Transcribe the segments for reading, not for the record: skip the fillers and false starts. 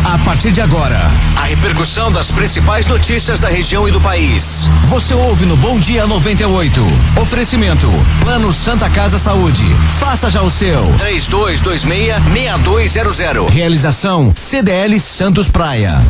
A partir de agora, a repercussão das principais notícias da região e do país. Você ouve no Bom Dia 98. Oferecimento: Plano Santa Casa Saúde. Faça já o seu. 3226-6200. Realização: CDL Santos Praia.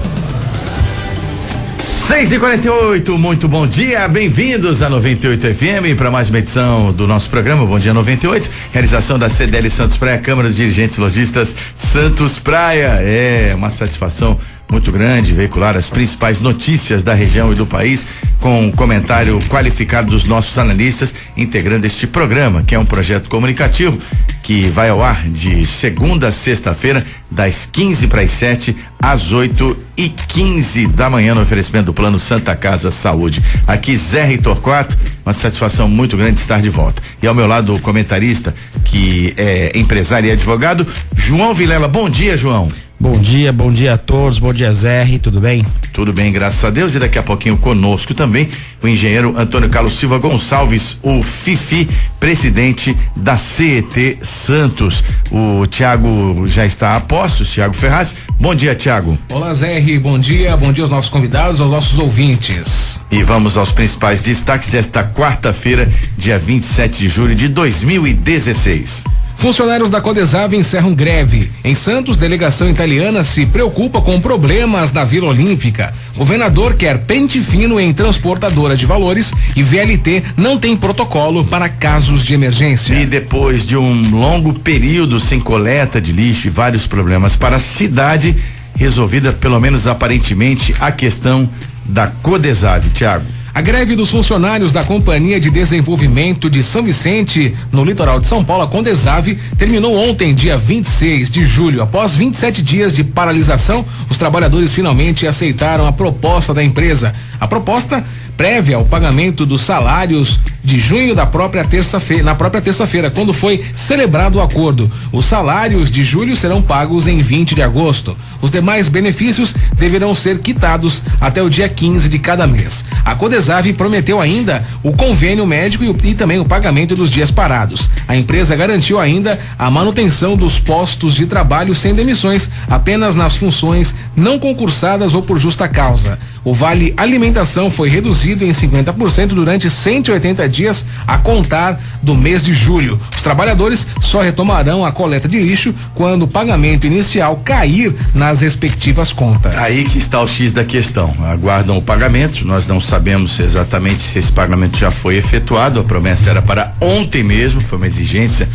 6h48, muito bom dia, bem-vindos a 98 FM para mais uma edição do nosso programa Bom Dia 98, realização da CDL Santos Praia, Câmara dos Dirigentes Lojistas Santos Praia. É uma satisfação muito grande veicular as principais notícias da região e do país com um comentário qualificado dos nossos analistas, integrando este programa, que é um projeto comunicativo que vai ao ar de segunda a sexta-feira, das 15:07 às 8h15 da manhã, no oferecimento do Plano Santa Casa Saúde. Aqui Zé Torquato, uma satisfação muito grande estar de volta. E ao meu lado o comentarista, que é empresário e advogado, João Vilela. Bom dia, João. Bom dia a todos, bom dia Zé, tudo bem? Tudo bem, graças a Deus. E daqui a pouquinho conosco também o engenheiro Antônio Carlos Silva Gonçalves, o Fifi, presidente da CET Santos. O Tiago já está a postos, Tiago Ferraz. Bom dia, Tiago. Olá, Zé, bom dia aos nossos convidados, aos nossos ouvintes. E vamos aos principais destaques desta quarta-feira, dia 27 de julho de 2016. Funcionários da Codesave encerram greve. Em Santos, delegação italiana se preocupa com problemas na Vila Olímpica. Governador quer pente fino em transportadora de valores e VLT não tem protocolo para casos de emergência. E depois de um longo período sem coleta de lixo e vários problemas para a cidade, resolvida pelo menos aparentemente a questão da Codesave, Tiago. A greve dos funcionários da Companhia de Desenvolvimento de São Vicente, no litoral de São Paulo, a Condesave, terminou ontem, dia 26 de julho. Após 27 dias de paralisação, os trabalhadores finalmente aceitaram a proposta da empresa. A proposta prévia ao pagamento dos salários de junho na própria terça-feira, quando foi celebrado o acordo. Os salários de julho serão pagos em 20 de agosto. Os demais benefícios deverão ser quitados até o dia 15 de cada mês. A Codesave prometeu ainda o convênio médico e também o pagamento dos dias parados. A empresa garantiu ainda a manutenção dos postos de trabalho sem demissões, apenas nas funções não concursadas ou por justa causa. O vale alimentação foi reduzido em 50% durante 180 dias a contar do mês de julho. Os trabalhadores só retomarão a coleta de lixo quando o pagamento inicial cair nas respectivas contas. Aí que está o X da questão. Aguardam o pagamento, nós não sabemos exatamente se esse pagamento já foi efetuado, a promessa era para ontem mesmo, foi uma exigência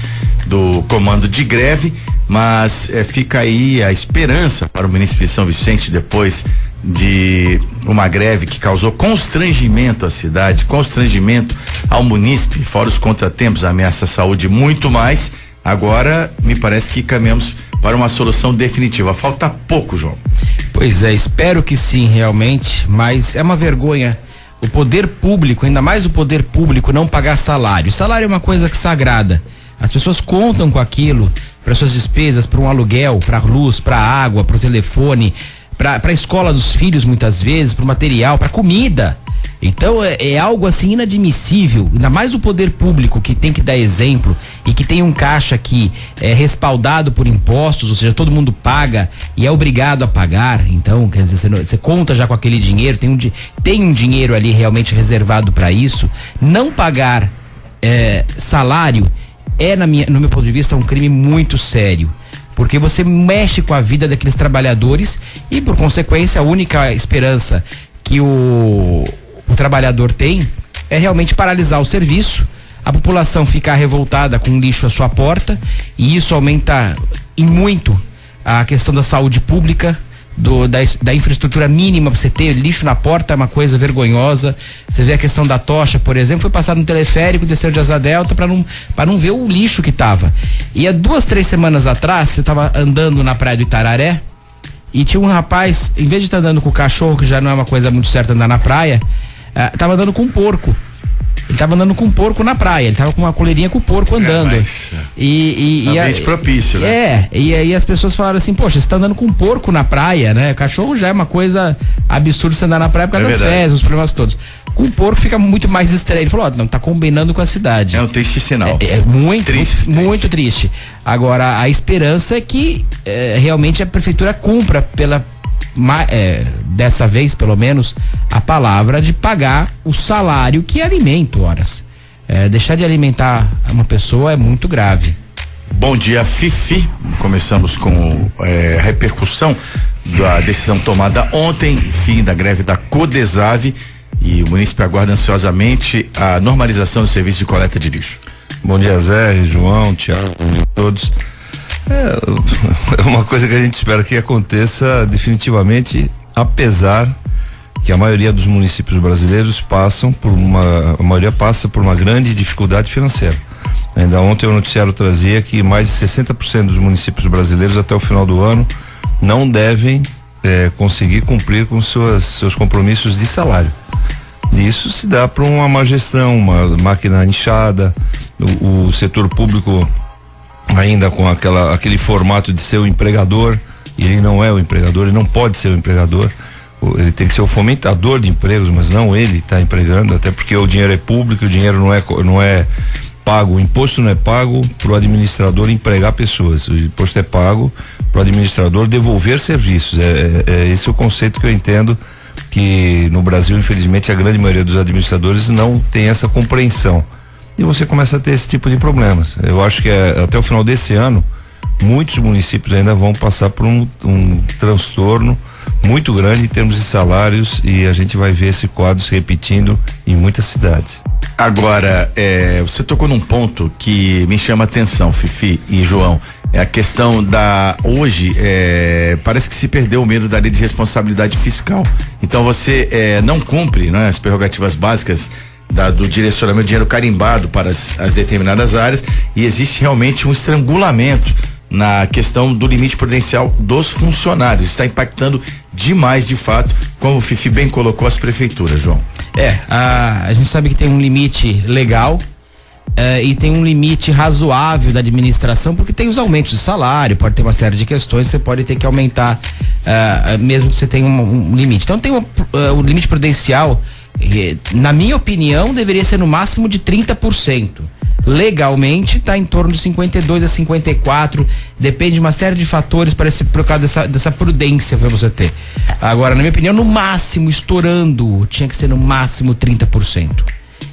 do comando de greve, mas fica aí a esperança para o município de São Vicente, depois de uma greve que causou constrangimento à cidade, constrangimento ao munícipe, fora os contratempos, ameaça à saúde e muito mais. Agora me parece que caminhamos para uma solução definitiva. Falta pouco, João. Pois é, espero que sim, realmente, mas é uma vergonha o poder público, ainda mais o poder público, não pagar salário. Salário é uma coisa sagrada. As pessoas contam com aquilo para suas despesas, para um aluguel, para luz, para água, para o telefone, para a escola dos filhos, muitas vezes, para o material, para comida. Então é algo assim inadmissível, ainda mais o poder público, que tem que dar exemplo e que tem um caixa que é respaldado por impostos, ou seja, todo mundo paga e é obrigado a pagar. Então, quer dizer, você conta já com aquele dinheiro, tem um dinheiro ali realmente reservado para isso. Não pagar salário é, no meu ponto de vista, um crime muito sério. Porque você mexe com a vida daqueles trabalhadores e, por consequência, a única esperança que o trabalhador tem é realmente paralisar o serviço, a população ficar revoltada com lixo à sua porta, e isso aumenta em muito a questão da saúde pública, da infraestrutura mínima. Pra você ter lixo na porta é uma coisa vergonhosa. Você vê a questão da tocha, por exemplo, foi passar no teleférico, desceu de Asa Delta para não ver o lixo que tava. E há 2-3 semanas atrás, você tava andando na praia do Itararé e tinha um rapaz, em vez de estar andando com o cachorro, que já não é uma coisa muito certa andar na praia, tava andando com um porco. Ele tava andando com um porco na praia, ele tava com uma coleirinha com o porco andando. Ambiente propício, né? E aí as pessoas falaram assim, poxa, você tá andando com um porco na praia, né? Cachorro já é uma coisa absurda você andar na praia por causa das fezes, os problemas todos. Com o porco fica muito mais estranho. Ele falou, não tá combinando com a cidade. É um triste sinal. É muito triste, muito triste. Agora, a esperança é que realmente a prefeitura cumpra dessa vez, pelo menos, a palavra de pagar o salário que alimenta horas. Deixar de alimentar uma pessoa é muito grave. Bom dia, Fifi. Começamos com a repercussão da decisão tomada ontem, fim da greve da Codesave, e o município aguarda ansiosamente a normalização do serviço de coleta de lixo. Bom dia, Zé, João, Tiago, todos. É uma coisa que a gente espera que aconteça definitivamente, apesar que a maioria dos municípios brasileiros a maioria passa por uma grande dificuldade financeira. Ainda ontem o noticiário trazia que mais de 60% dos municípios brasileiros até o final do ano não devem conseguir cumprir com seus compromissos de salário. E isso se dá por uma má gestão, uma máquina inchada, o setor público ainda com aquele formato de ser o empregador, e ele não é o empregador, ele não pode ser o empregador, ele tem que ser o fomentador de empregos, mas não ele está empregando, até porque o dinheiro é público, o dinheiro não é pago, o imposto não é pago para o administrador empregar pessoas, o imposto é pago para o administrador devolver serviços. Esse é o conceito que eu entendo, que no Brasil, infelizmente, a grande maioria dos administradores não tem essa compreensão. E você começa a ter esse tipo de problemas. Eu acho que até o final desse ano, muitos municípios ainda vão passar por um transtorno muito grande em termos de salários, e a gente vai ver esse quadro se repetindo em muitas cidades. Agora, você tocou num ponto que me chama a atenção, Fifi e João. É a questão hoje, parece que se perdeu o medo da lei de responsabilidade fiscal. Então você não cumpre, né, as prerrogativas básicas do direcionamento de dinheiro carimbado para as determinadas áreas, e existe realmente um estrangulamento na questão do limite prudencial dos funcionários. Está impactando demais, de fato, como o Fifi bem colocou, as prefeituras, João. A gente sabe que tem um limite legal e tem um limite razoável da administração, porque tem os aumentos de salário, pode ter uma série de questões, você pode ter que aumentar mesmo que você tenha um limite. Então tem o limite prudencial, na minha opinião, deveria ser no máximo de 30%. Legalmente está em torno de 52 a 54, depende de uma série de fatores por causa dessa prudência para você ter. Agora, na minha opinião, no máximo, estourando, tinha que ser no máximo 30%.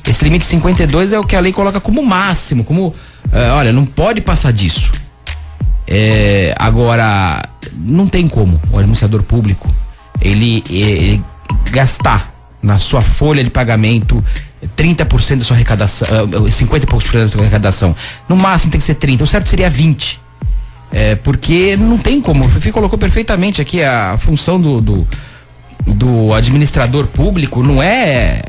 Esse limite 52 é o que a lei coloca como máximo, olha, não pode passar disso. Agora, não tem como o administrador público ele gastar na sua folha de pagamento 30% da sua arrecadação, 50 e poucos por cento da sua arrecadação. No máximo tem que ser 30%, o certo seria 20%. Porque não tem como. O Fifi colocou perfeitamente aqui, a função do administrador público não é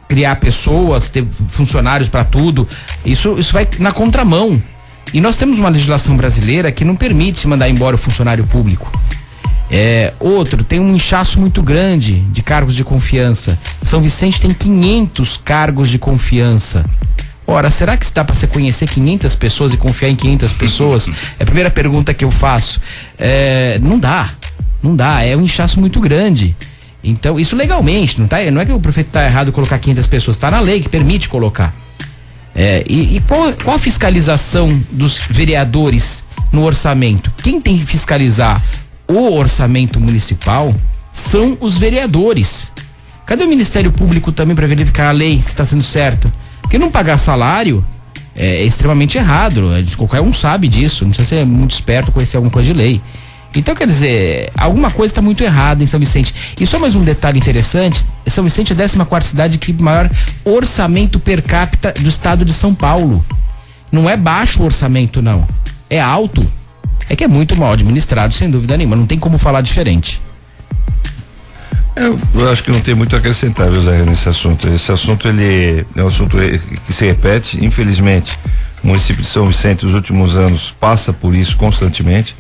criar pessoas, ter funcionários para tudo. Isso vai na contramão. E nós temos uma legislação brasileira que não permite se mandar embora o funcionário público. Tem um inchaço muito grande de cargos de confiança. São Vicente tem 500 cargos de confiança. Ora, será que dá para você conhecer 500 pessoas e confiar em 500 pessoas? É a primeira pergunta que eu faço. Não dá, é um inchaço muito grande. Então, isso legalmente, não é que o prefeito está errado colocar 500 pessoas, está na lei que permite colocar. E qual a fiscalização dos vereadores no orçamento? Quem tem que fiscalizar o orçamento municipal são os vereadores. Cadê o Ministério Público também para verificar a lei se está sendo certo? Porque não pagar salário é extremamente errado. Qualquer um sabe disso. Não precisa ser muito esperto, conhecer alguma coisa de lei. Então, quer dizer, alguma coisa está muito errada em São Vicente. E só mais um detalhe interessante: São Vicente é a 14ª cidade que maior orçamento per capita do estado de São Paulo. Não é baixo o orçamento, não. É alto. É que é muito mal administrado, sem dúvida nenhuma. Não tem como falar diferente. Eu acho que não tem muito a acrescentar, viu, Zé, nesse assunto. Esse assunto, ele é um assunto que se repete. Infelizmente, o município de São Vicente, nos últimos anos, passa por isso constantemente.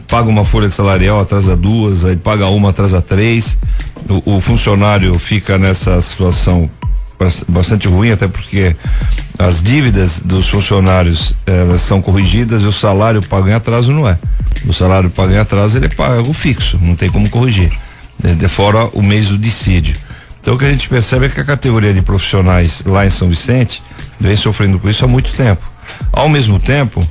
Paga uma folha salarial, atrasa 2, aí paga uma, atrasa 3. O funcionário fica nessa situação bastante ruim, até porque as dívidas dos funcionários, elas são corrigidas, e o salário pago em atraso não é. O salário pago em atraso, ele é pago fixo, não tem como corrigir, de fora o mês do dissídio. Então o que a gente percebe é que a categoria de profissionais lá em São Vicente vem sofrendo com isso há muito tempo. Ao mesmo tempo,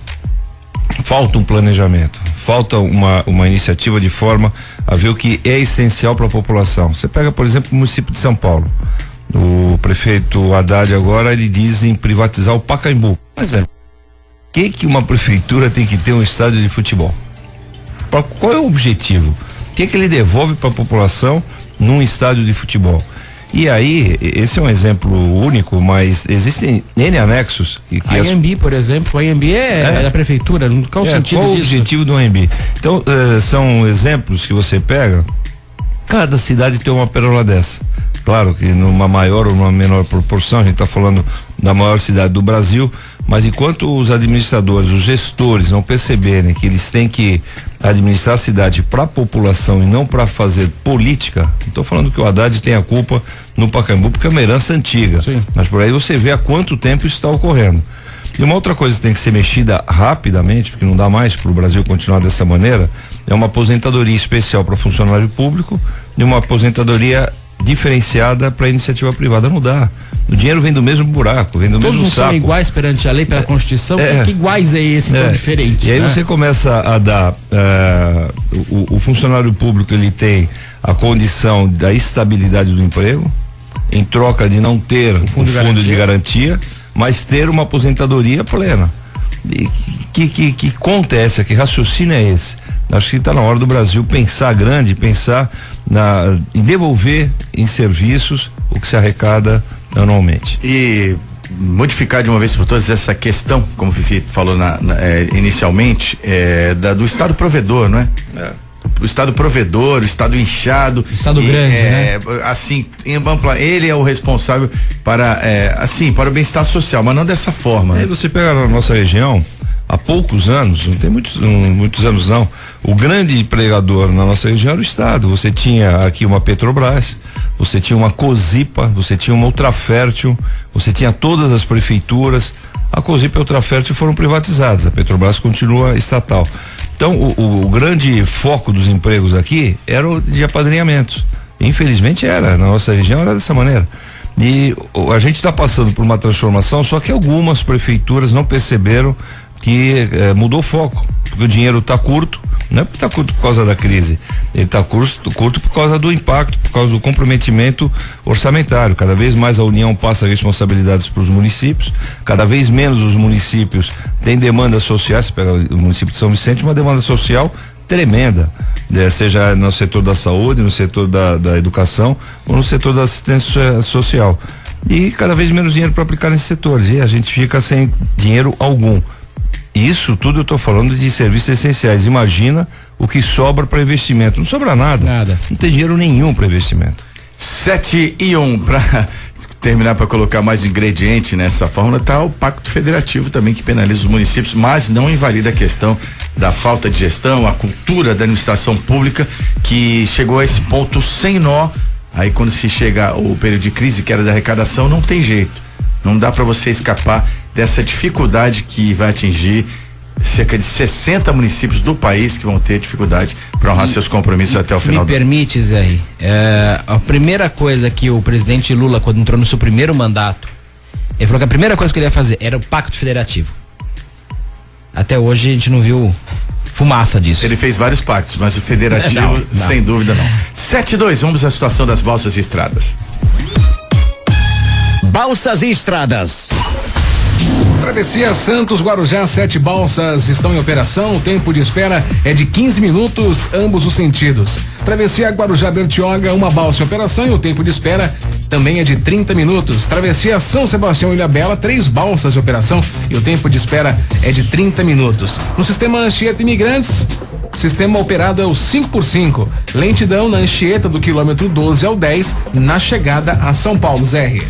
falta um planejamento, falta uma iniciativa de forma a ver o que é essencial para a população. Você pega, por exemplo, o município de São Paulo. O prefeito Haddad agora, ele diz em privatizar o Pacaembu. Mas que uma prefeitura tem que ter um estádio de futebol? Qual é o objetivo? O que ele devolve para a população num estádio de futebol? E aí, esse é um exemplo único, mas existem N anexos. A AMB, por exemplo, a AMB é da prefeitura, qual o sentido qual disso? O objetivo do AMB? Então, são exemplos que você pega, cada cidade tem uma pérola dessa. Claro que numa maior ou numa menor proporção, a gente está falando da maior cidade do Brasil, mas enquanto os administradores, os gestores não perceberem que eles têm que administrar a cidade para a população e não para fazer política, não estou falando que o Haddad tem a culpa no Pacaembu, porque é uma herança antiga. Sim. Mas por aí você vê há quanto tempo isso está ocorrendo. E uma outra coisa que tem que ser mexida rapidamente, porque não dá mais para o Brasil continuar dessa maneira, é uma aposentadoria especial para funcionário público e uma aposentadoria diferenciada para iniciativa privada. Não dá. O dinheiro vem do mesmo buraco, vem do Todos mesmo não saco. são iguais perante a lei, pela Constituição. Que iguais é esse tão diferente? E aí né? você começa a dar o funcionário público, ele tem a condição da estabilidade do emprego, em troca de não ter o fundo de garantia, mas ter uma aposentadoria plena. E que conta é essa? Que raciocínio é esse? Acho que está na hora do Brasil pensar grande, pensar em devolver em serviços o que se arrecada anualmente. E modificar de uma vez por todas essa questão, como o Fifi falou inicialmente, do Estado provedor, não é? O Estado provedor, o Estado inchado. O Estado grande, né? Assim, ele é o responsável para o bem-estar social, mas não dessa forma. Aí você pega na nossa região, há poucos anos, não tem muitos anos não, o grande empregador na nossa região era o Estado. Você tinha aqui uma Petrobras, você tinha uma Cosipa, você tinha uma Ultrafértil, você tinha todas as prefeituras. A Cosipa e a Ultrafértil foram privatizadas, a Petrobras continua estatal. Então o grande foco dos empregos aqui era o de apadrinhamentos. Infelizmente na nossa região era dessa maneira. E a gente está passando por uma transformação, só que algumas prefeituras não perceberam que mudou o foco, porque o dinheiro está curto, não é porque está curto por causa da crise, ele está curto por causa do impacto, por causa do comprometimento orçamentário. Cada vez mais a União passa responsabilidades para os municípios, cada vez menos os municípios têm demandas sociais. Você pega o município de São Vicente, uma demanda social tremenda, seja no setor da saúde, no setor da educação ou no setor da assistência social, e cada vez menos dinheiro para aplicar nesses setores, e a gente fica sem dinheiro algum. Isso tudo eu estou falando de serviços essenciais. Imagina o que sobra para investimento. Não sobra nada. Não tem dinheiro nenhum para investimento. 7-1, para terminar, para colocar mais ingrediente nessa fórmula, tá o Pacto Federativo também, que penaliza os municípios, mas não invalida a questão da falta de gestão, a cultura da administração pública, que chegou a esse ponto sem nó. Aí quando se chega o período de crise, que era da arrecadação, não tem jeito. Não dá para você escapar dessa dificuldade que vai atingir cerca de 60 municípios do país, que vão ter dificuldade para honrar seus compromissos até o final. Me permite, Zé, a primeira coisa que o presidente Lula, quando entrou no seu primeiro mandato, ele falou que a primeira coisa que ele ia fazer era o Pacto Federativo. Até hoje a gente não viu fumaça disso. Ele fez vários pactos, mas o federativo, não. Sem dúvida não. 7-2, vamos à situação das balsas e estradas. Balsas e estradas. Travessia Santos Guarujá, 7 balsas estão em operação. O tempo de espera é de 15 minutos, ambos os sentidos. Travessia Guarujá Bertioga, uma balsa em operação e o tempo de espera também é de 30 minutos. Travessia São Sebastião Ilhabela, 3 balsas em operação e o tempo de espera é de 30 minutos. No sistema Anchieta Imigrantes, sistema operado é o 5x5. Lentidão na Anchieta do quilômetro 12 ao 10, na chegada a São Paulo, ZR.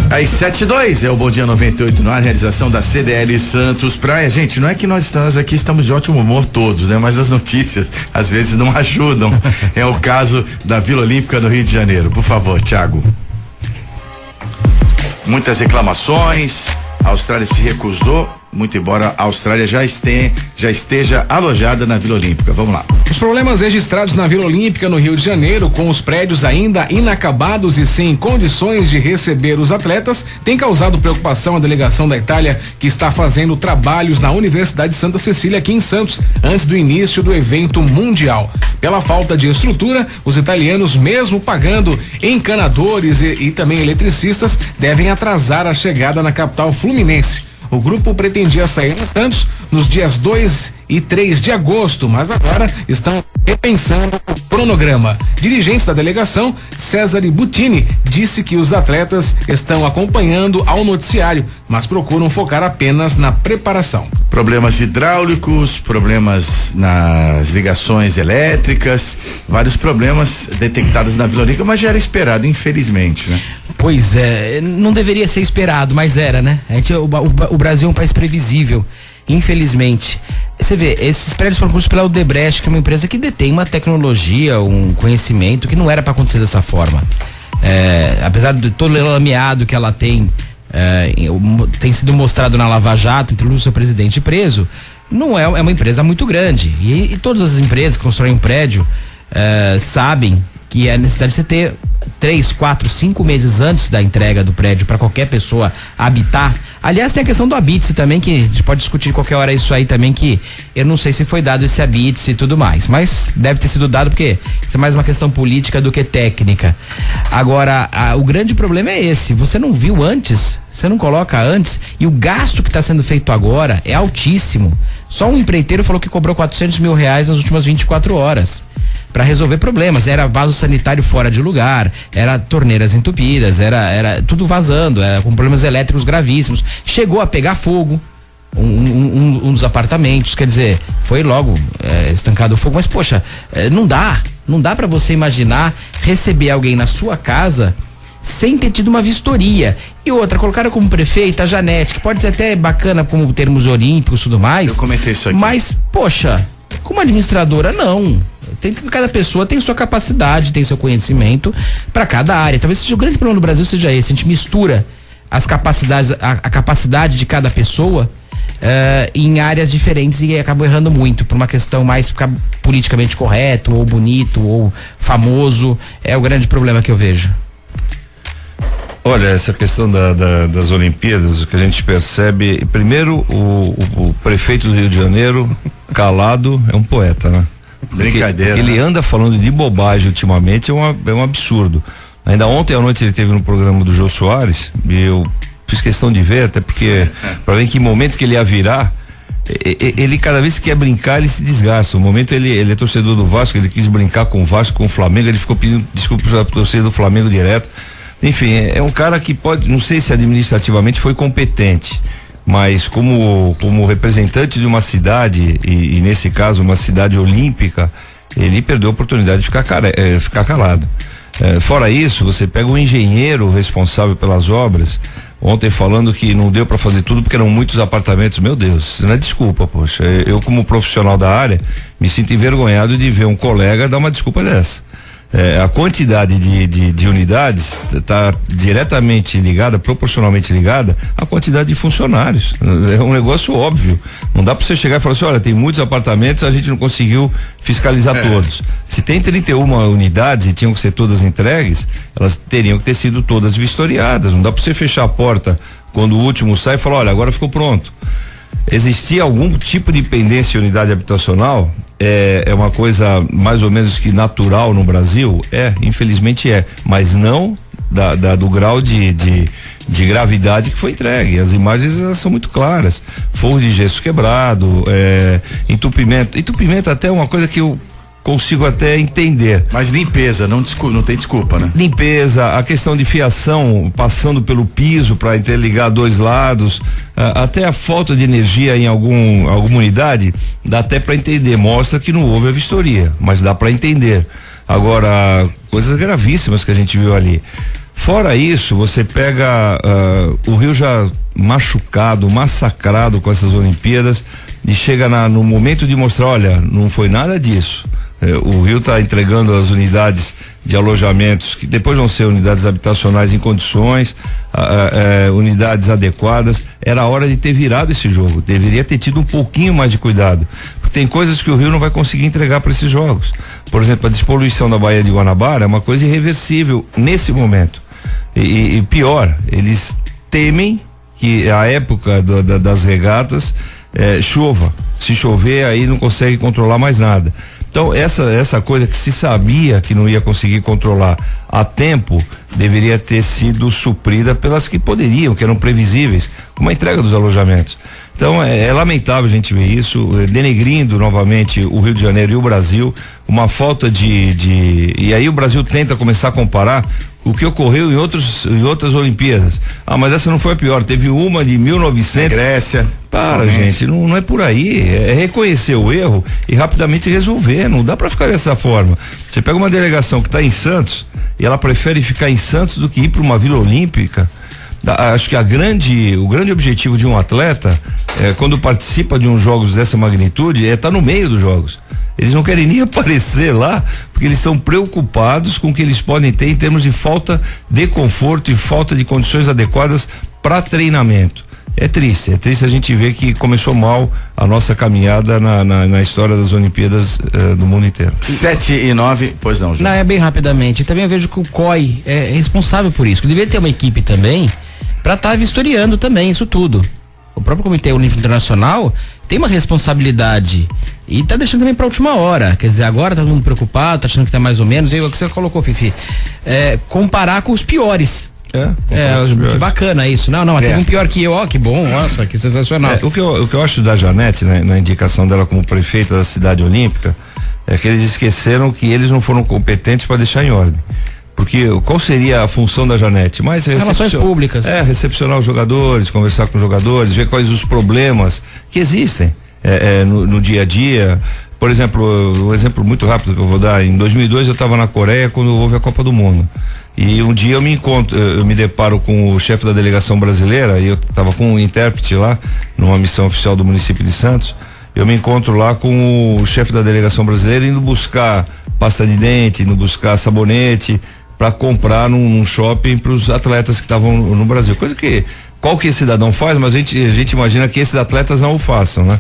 Aí 7-2 é o Bom Dia 98 no ar, realização da CDL Santos Praia. Gente, não é que nós estamos de ótimo humor todos, né? Mas as notícias às vezes não ajudam. É o caso da Vila Olímpica no Rio de Janeiro. Por favor, Thiago. Muitas reclamações, a Austrália se recusou muito embora a Austrália já esteja alojada na Vila Olímpica. Vamos lá. Os problemas registrados na Vila Olímpica no Rio de Janeiro, com os prédios ainda inacabados e sem condições de receber os atletas, tem causado preocupação à delegação da Itália, que está fazendo trabalhos na Universidade Santa Cecília aqui em Santos, antes do início do evento mundial. Pela falta de estrutura, os italianos, mesmo pagando encanadores e também eletricistas, devem atrasar a chegada na capital fluminense. O grupo pretendia sair em Santos nos dias 2 e 3 de agosto, mas agora estão repensando o cronograma. Dirigentes da delegação, César Butini, disse que os atletas estão acompanhando ao noticiário, mas procuram focar apenas na preparação. Problemas hidráulicos, problemas nas ligações elétricas, vários problemas detectados na Vila Olímpica, mas já era esperado, infelizmente, né? Pois é, não deveria ser esperado, mas era, né? O Brasil é um país previsível, infelizmente. Você vê, esses prédios foram construídos pela Odebrecht, que é uma empresa que detém uma tecnologia, um conhecimento que não era para acontecer dessa forma. Apesar de todo o lameado que ela tem sido mostrado na Lava Jato, incluindo o seu presidente preso, não é uma empresa muito grande. E todas as empresas que constroem um prédio sabem que é necessário você ter 3, 4, 5 meses antes da entrega do prédio para qualquer pessoa habitar. Aliás, tem a questão do habite também, que a gente pode discutir qualquer hora isso aí também, que eu não sei se foi dado esse habite e tudo mais, mas deve ter sido dado porque isso é mais uma questão política do que técnica. Agora, o grande problema é esse, você não viu antes, você não coloca antes, e o gasto que está sendo feito agora é altíssimo. Só um empreiteiro falou que cobrou R$400 mil nas últimas 24 horas. Para resolver problemas, era vaso sanitário fora de lugar, era torneiras entupidas, era tudo vazando, com problemas elétricos gravíssimos. Chegou a pegar fogo um dos apartamentos, quer dizer, foi logo estancado o fogo, mas poxa, não dá para você imaginar receber alguém na sua casa sem ter tido uma vistoria. E outra, colocaram como prefeita a Janete, que pode ser até bacana como termos olímpicos e tudo mais. Eu comentei isso aqui. Mas, poxa, como administradora, não. Cada pessoa tem sua capacidade, tem seu conhecimento para cada área. Talvez seja o grande problema do Brasil seja esse, a gente mistura as capacidades, a capacidade de cada pessoa em áreas diferentes e acaba errando muito por uma questão mais ficar politicamente correto, ou bonito, ou famoso. É o grande problema que eu vejo. Olha, essa questão das Olimpíadas, o que a gente percebe, primeiro, o prefeito do Rio de Janeiro, calado, é um poeta, né? Brincadeira. Ele anda falando de bobagem ultimamente, é um absurdo. Ainda ontem à noite ele esteve no programa do Jô Soares, e eu fiz questão de ver, até porque, para ver em que momento que ele ia virar. Ele cada vez que quer brincar, ele se desgasta. No momento ele é torcedor do Vasco, ele quis brincar com o Vasco, com o Flamengo, ele ficou pedindo desculpa para torcer do Flamengo direto. Enfim, é um cara que pode, não sei se administrativamente foi competente, mas como representante de uma cidade, e nesse caso uma cidade olímpica, ele perdeu a oportunidade de ficar calado. Fora isso, você pega o engenheiro responsável pelas obras, ontem falando que não deu para fazer tudo porque eram muitos apartamentos. Meu Deus, isso não é desculpa, poxa. Eu, como profissional da área, me sinto envergonhado de ver um colega dar uma desculpa dessa. A quantidade de unidades está diretamente ligada, proporcionalmente ligada à quantidade de funcionários. É um negócio óbvio. Não dá para você chegar e falar assim, olha, tem muitos apartamentos, a gente não conseguiu fiscalizar todos. Se tem 31 unidades e tinham que ser todas entregues, elas teriam que ter sido todas vistoriadas. Não dá para você fechar a porta quando o último sai e falar, olha, agora ficou pronto. Existia algum tipo de pendência em unidade habitacional? É uma coisa mais ou menos que natural no Brasil? Infelizmente mas não do grau de gravidade que foi entregue. As imagens elas são muito claras. Forro de gesso quebrado, entupimento. Entupimento até é uma coisa que eu consigo até entender. Mas limpeza, não tem desculpa, né? Limpeza, a questão de fiação passando pelo piso para interligar dois lados, até a falta de energia em alguma unidade, dá até para entender, mostra que não houve a vistoria, mas dá para entender. Agora, coisas gravíssimas que a gente viu ali. Fora isso, você pega o Rio já machucado, massacrado com essas Olimpíadas, e chega no momento de mostrar, olha, não foi nada disso. O Rio está entregando as unidades de alojamentos, que depois vão ser unidades habitacionais em condições, unidades adequadas. Era a hora de ter virado esse jogo. Deveria ter tido um pouquinho mais de cuidado. Porque tem coisas que o Rio não vai conseguir entregar para esses jogos. Por exemplo, a despoluição da Baía de Guanabara é uma coisa irreversível nesse momento. E pior, eles temem que a época das regatas chova. Se chover, aí não consegue controlar mais nada. Então, essa coisa que se sabia que não ia conseguir controlar a tempo, deveria ter sido suprida pelas que poderiam, que eram previsíveis, como a entrega dos alojamentos. Então, é lamentável a gente ver isso, denegrindo novamente o Rio de Janeiro e o Brasil, uma falta e aí o Brasil tenta começar a comparar o que ocorreu em outras Olimpíadas. Mas essa não foi a pior, teve uma de 1900. Grécia. Para, gente, não é por aí, é reconhecer o erro e rapidamente resolver, não dá para ficar dessa forma. Você pega uma delegação que está em Santos e ela prefere ficar em Santos do que ir para uma Vila Olímpica. Acho que o grande objetivo de um atleta, quando participa de uns jogos dessa magnitude, é estar no meio dos jogos. Eles não querem nem aparecer lá, porque eles estão preocupados com o que eles podem ter em termos de falta de conforto e falta de condições adequadas para treinamento. É triste a gente ver que começou mal a nossa caminhada na história das Olimpíadas do mundo inteiro. 7:09, pois não, João. Não, é bem rapidamente. Também eu vejo que o COI é responsável por isso, que deveria ter uma equipe também para estar vistoriando também isso tudo. O próprio Comitê Olímpico Internacional tem uma responsabilidade e tá deixando também pra última hora, quer dizer, agora tá todo mundo preocupado, tá achando que tá mais ou menos, o que você colocou, Fifi, comparar com os piores. Que bacana isso. Não, mas teve um pior que eu, que bom, nossa, que sensacional. O que eu acho da Janete, né, na indicação dela como prefeita da cidade olímpica, é que eles esqueceram que eles não foram competentes para deixar em ordem. Porque qual seria a função da Janete? Mais relações públicas. Recepcionar os jogadores, conversar com os jogadores, ver quais os problemas que existem no dia a dia. Por exemplo, um exemplo muito rápido que eu vou dar, em 2002 eu estava na Coreia quando houve a Copa do Mundo. E um dia eu me deparo com o chefe da delegação brasileira, e eu estava com um intérprete lá, numa missão oficial do município de Santos. Eu me encontro lá com o chefe da delegação brasileira indo buscar pasta de dente, indo buscar sabonete para comprar num shopping para os atletas que estavam no Brasil. Coisa que qualquer cidadão faz, mas a gente imagina que esses atletas não o façam, né?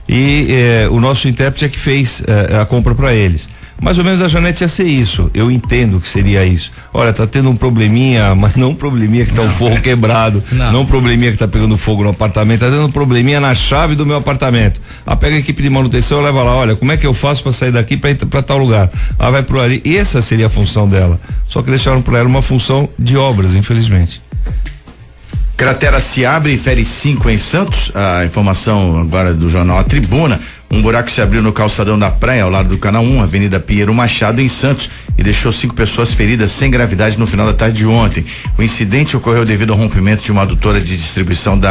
E o nosso intérprete é que fez a compra para eles. Mais ou menos a Janete ia ser isso. Eu entendo que seria isso. Olha, tá tendo um probleminha, mas não um probleminha que tá o forro quebrado, não um probleminha que tá pegando fogo no apartamento, tá dando um probleminha na chave do meu apartamento. Pega a equipe de manutenção e leva lá, olha, como é que eu faço para sair daqui para tal lugar? Vai por ali. Essa seria a função dela. Só que deixaram para ela uma função de obras, infelizmente. Cratera se abre e fere 5 em Santos. A informação agora do jornal A Tribuna. Um buraco se abriu no calçadão da praia, ao lado do Canal 1, Avenida Pinheiro Machado, em Santos, e deixou 5 pessoas feridas sem gravidade no final da tarde de ontem. O incidente ocorreu devido ao rompimento de uma adutora de distribuição de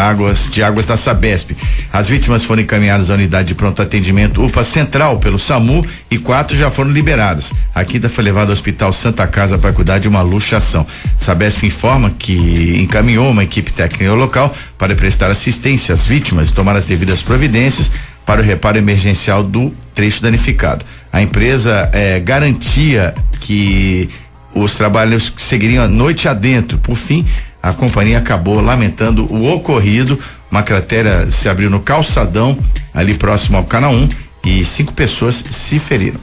águas da Sabesp. As vítimas foram encaminhadas à unidade de pronto atendimento UPA Central pelo SAMU e 4 já foram liberadas. A quinta foi levada ao Hospital Santa Casa para cuidar de uma luxação. Sabesp informa que encaminhou uma equipe técnica ao local para prestar assistência às vítimas e tomar as devidas providências para o reparo emergencial do trecho danificado. A empresa garantia que os trabalhos seguiriam a noite adentro. Por fim, a companhia acabou lamentando o ocorrido. Uma cratera se abriu no calçadão, ali próximo ao Canal 1, e 5 pessoas se feriram.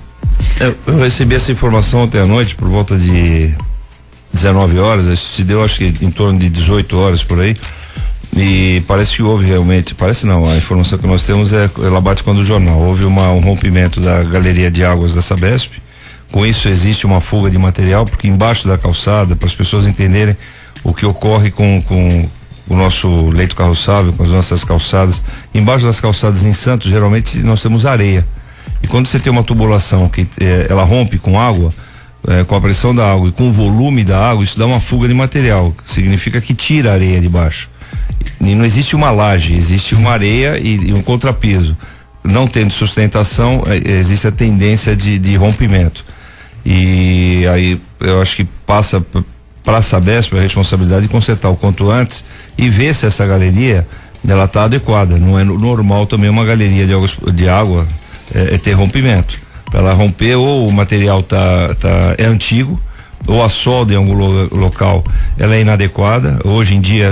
Eu recebi essa informação ontem à noite, por volta de 19 horas, isso se deu acho que em torno de 18 horas por aí. E parece que houve realmente, parece não, a informação que nós temos ela bate com a do jornal. Houve um rompimento da galeria de águas da Sabesp. Com isso existe uma fuga de material, porque embaixo da calçada, para as pessoas entenderem o que ocorre com o nosso leito carroçável, com as nossas calçadas, embaixo das calçadas em Santos, geralmente nós temos areia. E quando você tem uma tubulação que ela rompe com água, com a pressão da água e com o volume da água, isso dá uma fuga de material, significa que tira a areia de baixo. E não existe uma laje, existe uma areia e um contrapeso. Não tendo sustentação, existe a tendência de rompimento. E aí eu acho que passa para a Sabesp a responsabilidade de consertar o quanto antes e ver se essa galeria ela está adequada. Não é normal também uma galeria de água ter rompimento. para ela romper, ou o material é antigo, ou a solda em algum local ela é inadequada. Hoje em dia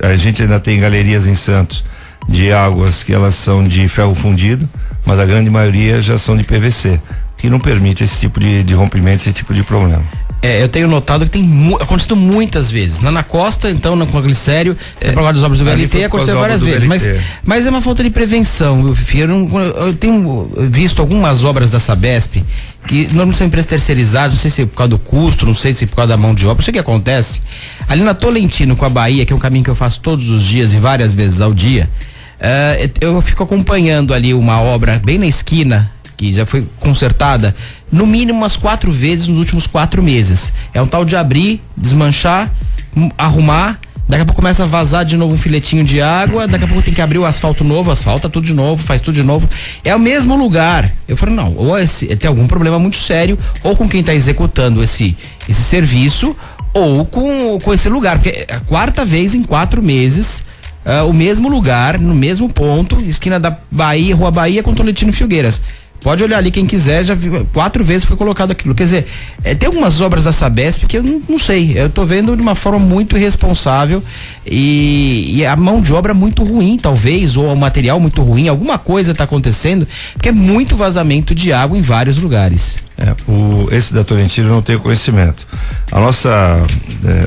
a gente ainda tem galerias em Santos de águas que elas são de ferro fundido, mas a grande maioria já são de PVC, que não permite esse tipo de rompimento, esse tipo de problema. Eu tenho notado que tem acontecido muitas vezes. Na Costa, então, com a Glicério, por causa das obras do VLT, aconteceu várias vezes. Mas é uma falta de prevenção, eu tenho visto algumas obras da Sabesp que normalmente são empresas terceirizadas, não sei se é por causa do custo, não sei se é por causa da mão de obra, não sei o que acontece. Ali na Tolentino com a Bahia, que é um caminho que eu faço todos os dias e várias vezes ao dia, eu fico acompanhando ali uma obra bem na esquina, que já foi consertada, no mínimo umas 4 vezes nos últimos 4 meses. É um tal de abrir, desmanchar, arrumar, daqui a pouco começa a vazar de novo um filetinho de água, daqui a pouco tem que abrir o asfalto novo, asfalta tudo de novo, faz tudo de novo. É o mesmo lugar. Eu falo, não, ou tem algum problema muito sério, ou com quem está executando esse serviço, ou com esse lugar, porque é a 4ª vez em 4 meses, o mesmo lugar, no mesmo ponto, esquina da Bahia, Rua Bahia com Tolentino Filgueiras. Pode olhar ali quem quiser, já viu, 4 vezes foi colocado aquilo. Quer dizer, tem algumas obras da Sabesp que eu não sei, eu tô vendo de uma forma muito irresponsável e a mão de obra muito ruim, talvez, ou o material muito ruim, alguma coisa está acontecendo, porque é muito vazamento de água em vários lugares. Esse da Tolentino eu não tenho conhecimento. A nossa,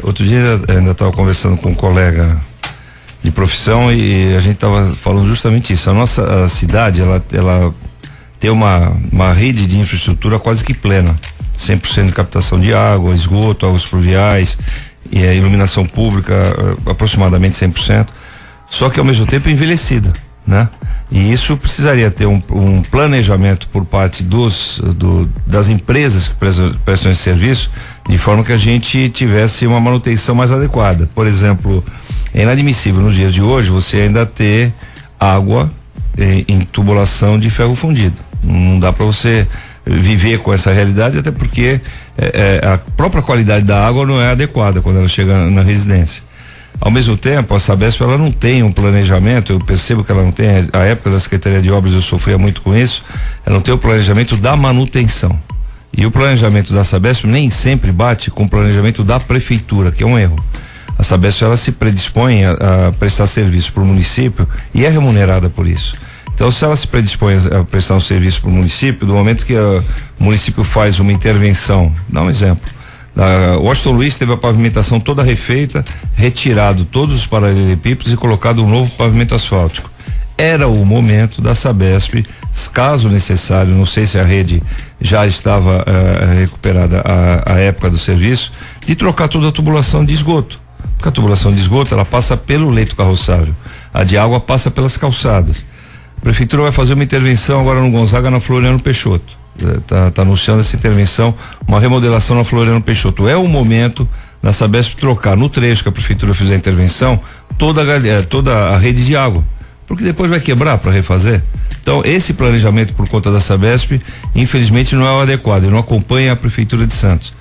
outro dia ainda estava conversando com um colega de profissão e a gente estava falando justamente isso. A nossa cidade, ela tem uma rede de infraestrutura quase que plena, 100% de captação de água, esgoto, águas pluviais e a iluminação pública aproximadamente 100%, só que ao mesmo tempo envelhecida, né? E isso precisaria ter um planejamento por parte das empresas que prestam esse serviço, de forma que a gente tivesse uma manutenção mais adequada. Por exemplo, é inadmissível nos dias de hoje você ainda ter água em tubulação de ferro fundido. Não dá para você viver com essa realidade, até porque a própria qualidade da água não é adequada quando ela chega na residência. Ao mesmo tempo, a Sabesp ela não tem um planejamento, eu percebo que ela não tem, a época da Secretaria de Obras eu sofria muito com isso, ela não tem o planejamento da manutenção. E o planejamento da Sabesp nem sempre bate com o planejamento da prefeitura, que é um erro. A Sabesp ela se predispõe a prestar serviço para o município e é remunerada por isso. Então, se ela se predispõe a prestar um serviço para o município, do momento que o município faz uma intervenção, dá um exemplo. Washington Luiz teve a pavimentação toda refeita, retirado todos os paralelepípedos e colocado um novo pavimento asfáltico. Era o momento da Sabesp, caso necessário, não sei se a rede já estava recuperada à época do serviço, de trocar toda a tubulação de esgoto. Porque a tubulação de esgoto ela passa pelo leito carroçável, a de água passa pelas calçadas. A prefeitura vai fazer uma intervenção agora no Gonzaga, na Floriano Peixoto. Tá anunciando essa intervenção, uma remodelação na Floriano Peixoto. É o momento da Sabesp trocar no trecho que a prefeitura fizer a intervenção toda a rede de água, porque depois vai quebrar para refazer. Então esse planejamento por conta da Sabesp infelizmente não é o adequado, e não acompanha a prefeitura de Santos.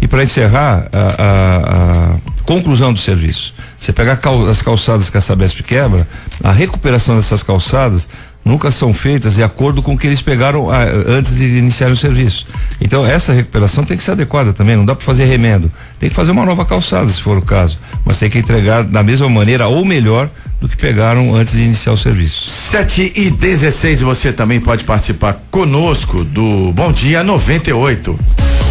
E para encerrar a conclusão do serviço, você pegar as calçadas que a Sabesp quebra, a recuperação dessas calçadas nunca são feitas de acordo com o que eles pegaram antes de iniciar o serviço. Então essa recuperação tem que ser adequada também, não dá para fazer remendo, tem que fazer uma nova calçada se for o caso, mas tem que entregar da mesma maneira ou melhor do que pegaram antes de iniciar o serviço. 7h16, você também pode participar conosco do Bom Dia 98.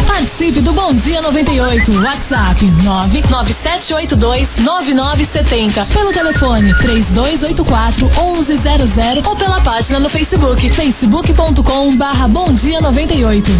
Participe do Bom Dia 98. WhatsApp 997829970. Pelo telefone 3284-1100 ou pela página no Facebook, facebook.com/Bom Dia 98.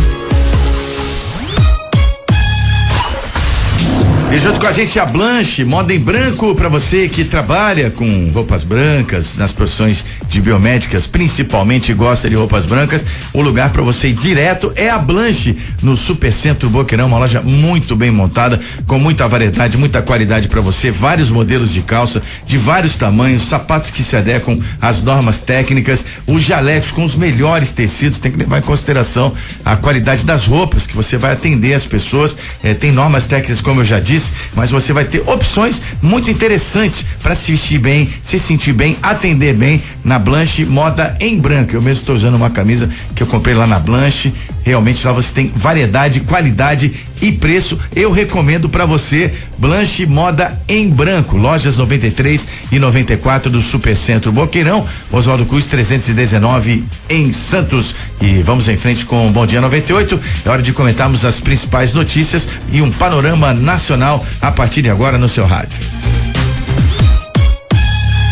E junto com a gente a Blanche, moda em branco, para você que trabalha com roupas brancas, nas profissões de biomédicas, principalmente gosta de roupas brancas, o lugar para você ir direto é a Blanche, no Supercentro Boqueirão, uma loja muito bem montada, com muita variedade, muita qualidade para você, vários modelos de calça, de vários tamanhos, sapatos que se adequam às normas técnicas, os jalecos com os melhores tecidos, tem que levar em consideração a qualidade das roupas que você vai atender as pessoas, tem normas técnicas, como eu já disse, mas você vai ter opções muito interessantes para se vestir bem, se sentir bem, atender bem na Blanche Moda em Branco. Eu mesmo estou usando uma camisa que eu comprei lá na Blanche. Realmente lá você tem variedade, qualidade e preço. Eu recomendo para você Blanche Moda em Branco, lojas 93 e 94 do Supercentro Boqueirão, Oswaldo Cruz 319 em Santos. E vamos em frente com o Bom Dia 98. É hora de comentarmos as principais notícias e um panorama nacional a partir de agora no seu rádio.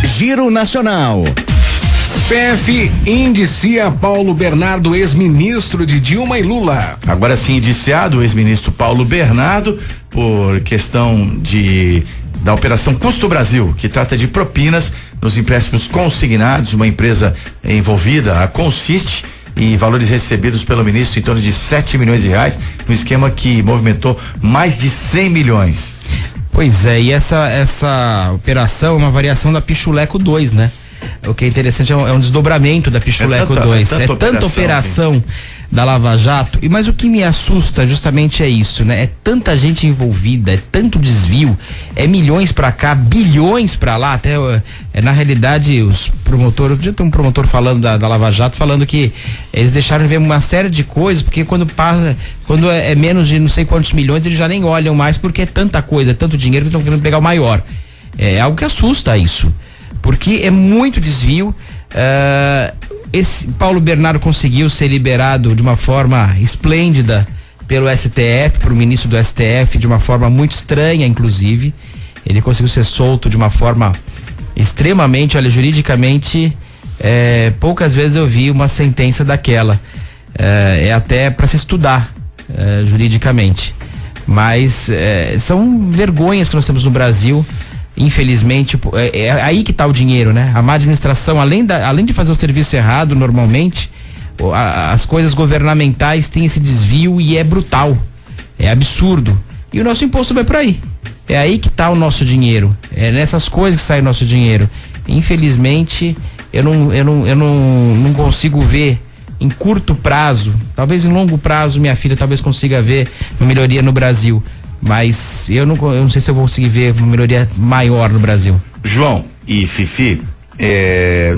Giro Nacional. PF indicia Paulo Bernardo, ex-ministro de Dilma e Lula. Agora sim, indiciado o ex-ministro Paulo Bernardo por questão da Operação Custo Brasil, que trata de propinas nos empréstimos consignados, uma empresa envolvida, a Consiste, e valores recebidos pelo ministro em torno de 7 milhões de reais, um esquema que movimentou mais de 100 milhões. Pois é, e essa operação é uma variação da Pichuleco 2, né? O que é interessante é um desdobramento da Pichuleco 2. É tanta operação da Lava Jato. Mas o que me assusta justamente é isso, né? É tanta gente envolvida, é tanto desvio, é milhões pra cá, bilhões pra lá. Até na realidade os promotores, já tem um promotor falando da Lava Jato, falando que eles deixaram de ver uma série de coisas, porque quando é menos de não sei quantos milhões, eles já nem olham mais, porque é tanta coisa, é tanto dinheiro que estão querendo pegar o maior. É algo que assusta isso, porque é muito desvio. Esse Paulo Bernardo conseguiu ser liberado de uma forma esplêndida pelo STF, pro ministro do STF, de uma forma muito estranha, inclusive. Ele conseguiu ser solto de uma forma extremamente, olha, juridicamente, poucas vezes eu vi uma sentença daquela. É até para se estudar juridicamente. Mas são vergonhas que nós temos no Brasil. Infelizmente, é aí que está o dinheiro, né? A má administração, além de fazer o serviço errado normalmente, as coisas governamentais têm esse desvio e é brutal, é absurdo. E o nosso imposto vai por aí. É aí que está o nosso dinheiro. É nessas coisas que sai o nosso dinheiro. Infelizmente, eu não consigo ver em curto prazo, talvez em longo prazo minha filha talvez consiga ver uma melhoria no Brasil. Mas eu não sei se eu vou conseguir ver uma melhoria maior no Brasil. João e Fifi,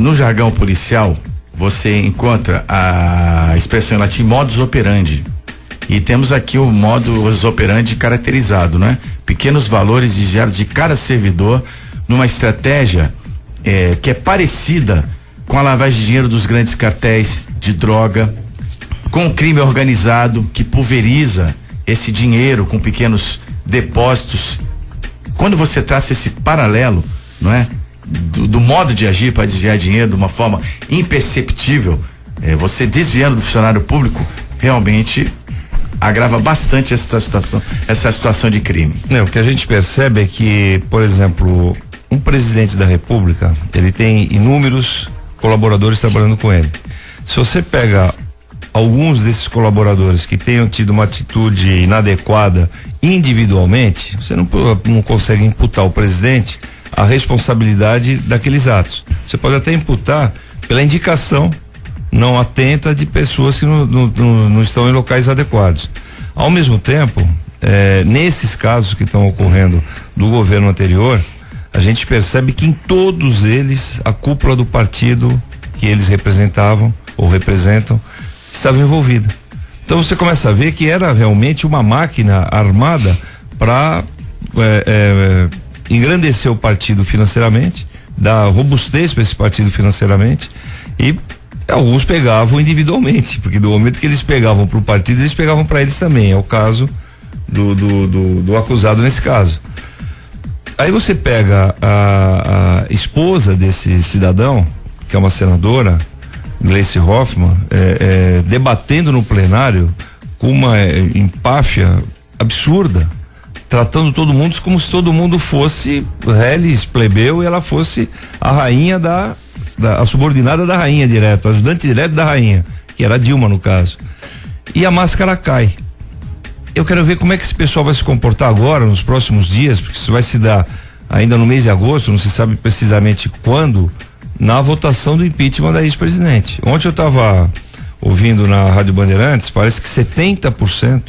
no jargão policial, você encontra a expressão em latim modus operandi. E temos aqui o modus operandi caracterizado, né? Pequenos valores desviados de cada servidor numa estratégia que é parecida com a lavagem de dinheiro dos grandes cartéis de droga, com o crime organizado que pulveriza esse dinheiro com pequenos depósitos. Quando você traça esse paralelo, não é? Do modo de agir para desviar dinheiro de uma forma imperceptível, você desviando do funcionário público, realmente agrava bastante essa situação de crime. O que a gente percebe é que, por exemplo, um presidente da República, ele tem inúmeros colaboradores trabalhando com ele. Se você pega alguns desses colaboradores que tenham tido uma atitude inadequada individualmente, você não consegue imputar ao presidente a responsabilidade daqueles atos. Você pode até imputar pela indicação não atenta de pessoas que não estão em locais adequados. Ao mesmo tempo, nesses casos que estão ocorrendo do governo anterior, a gente percebe que em todos eles a cúpula do partido que eles representavam ou representam estava envolvida. Então você começa a ver que era realmente uma máquina armada para engrandecer o partido financeiramente, dar robustez para esse partido financeiramente, e alguns pegavam individualmente, porque do momento que eles pegavam para o partido, eles pegavam para eles também. É o caso do acusado nesse caso. Aí você pega a esposa desse cidadão, que é uma senadora, Gleice Hoffmann, debatendo no plenário com uma empáfia absurda, tratando todo mundo como se todo mundo fosse reles, plebeu, e ela fosse a rainha a subordinada da rainha direto, ajudante direto da rainha, que era a Dilma no caso. E a máscara cai. Eu quero ver como é que esse pessoal vai se comportar agora, nos próximos dias, porque isso vai se dar ainda no mês de agosto, não se sabe precisamente quando, na votação do impeachment da ex-presidente. Ontem eu estava ouvindo na Rádio Bandeirantes, parece que 70%,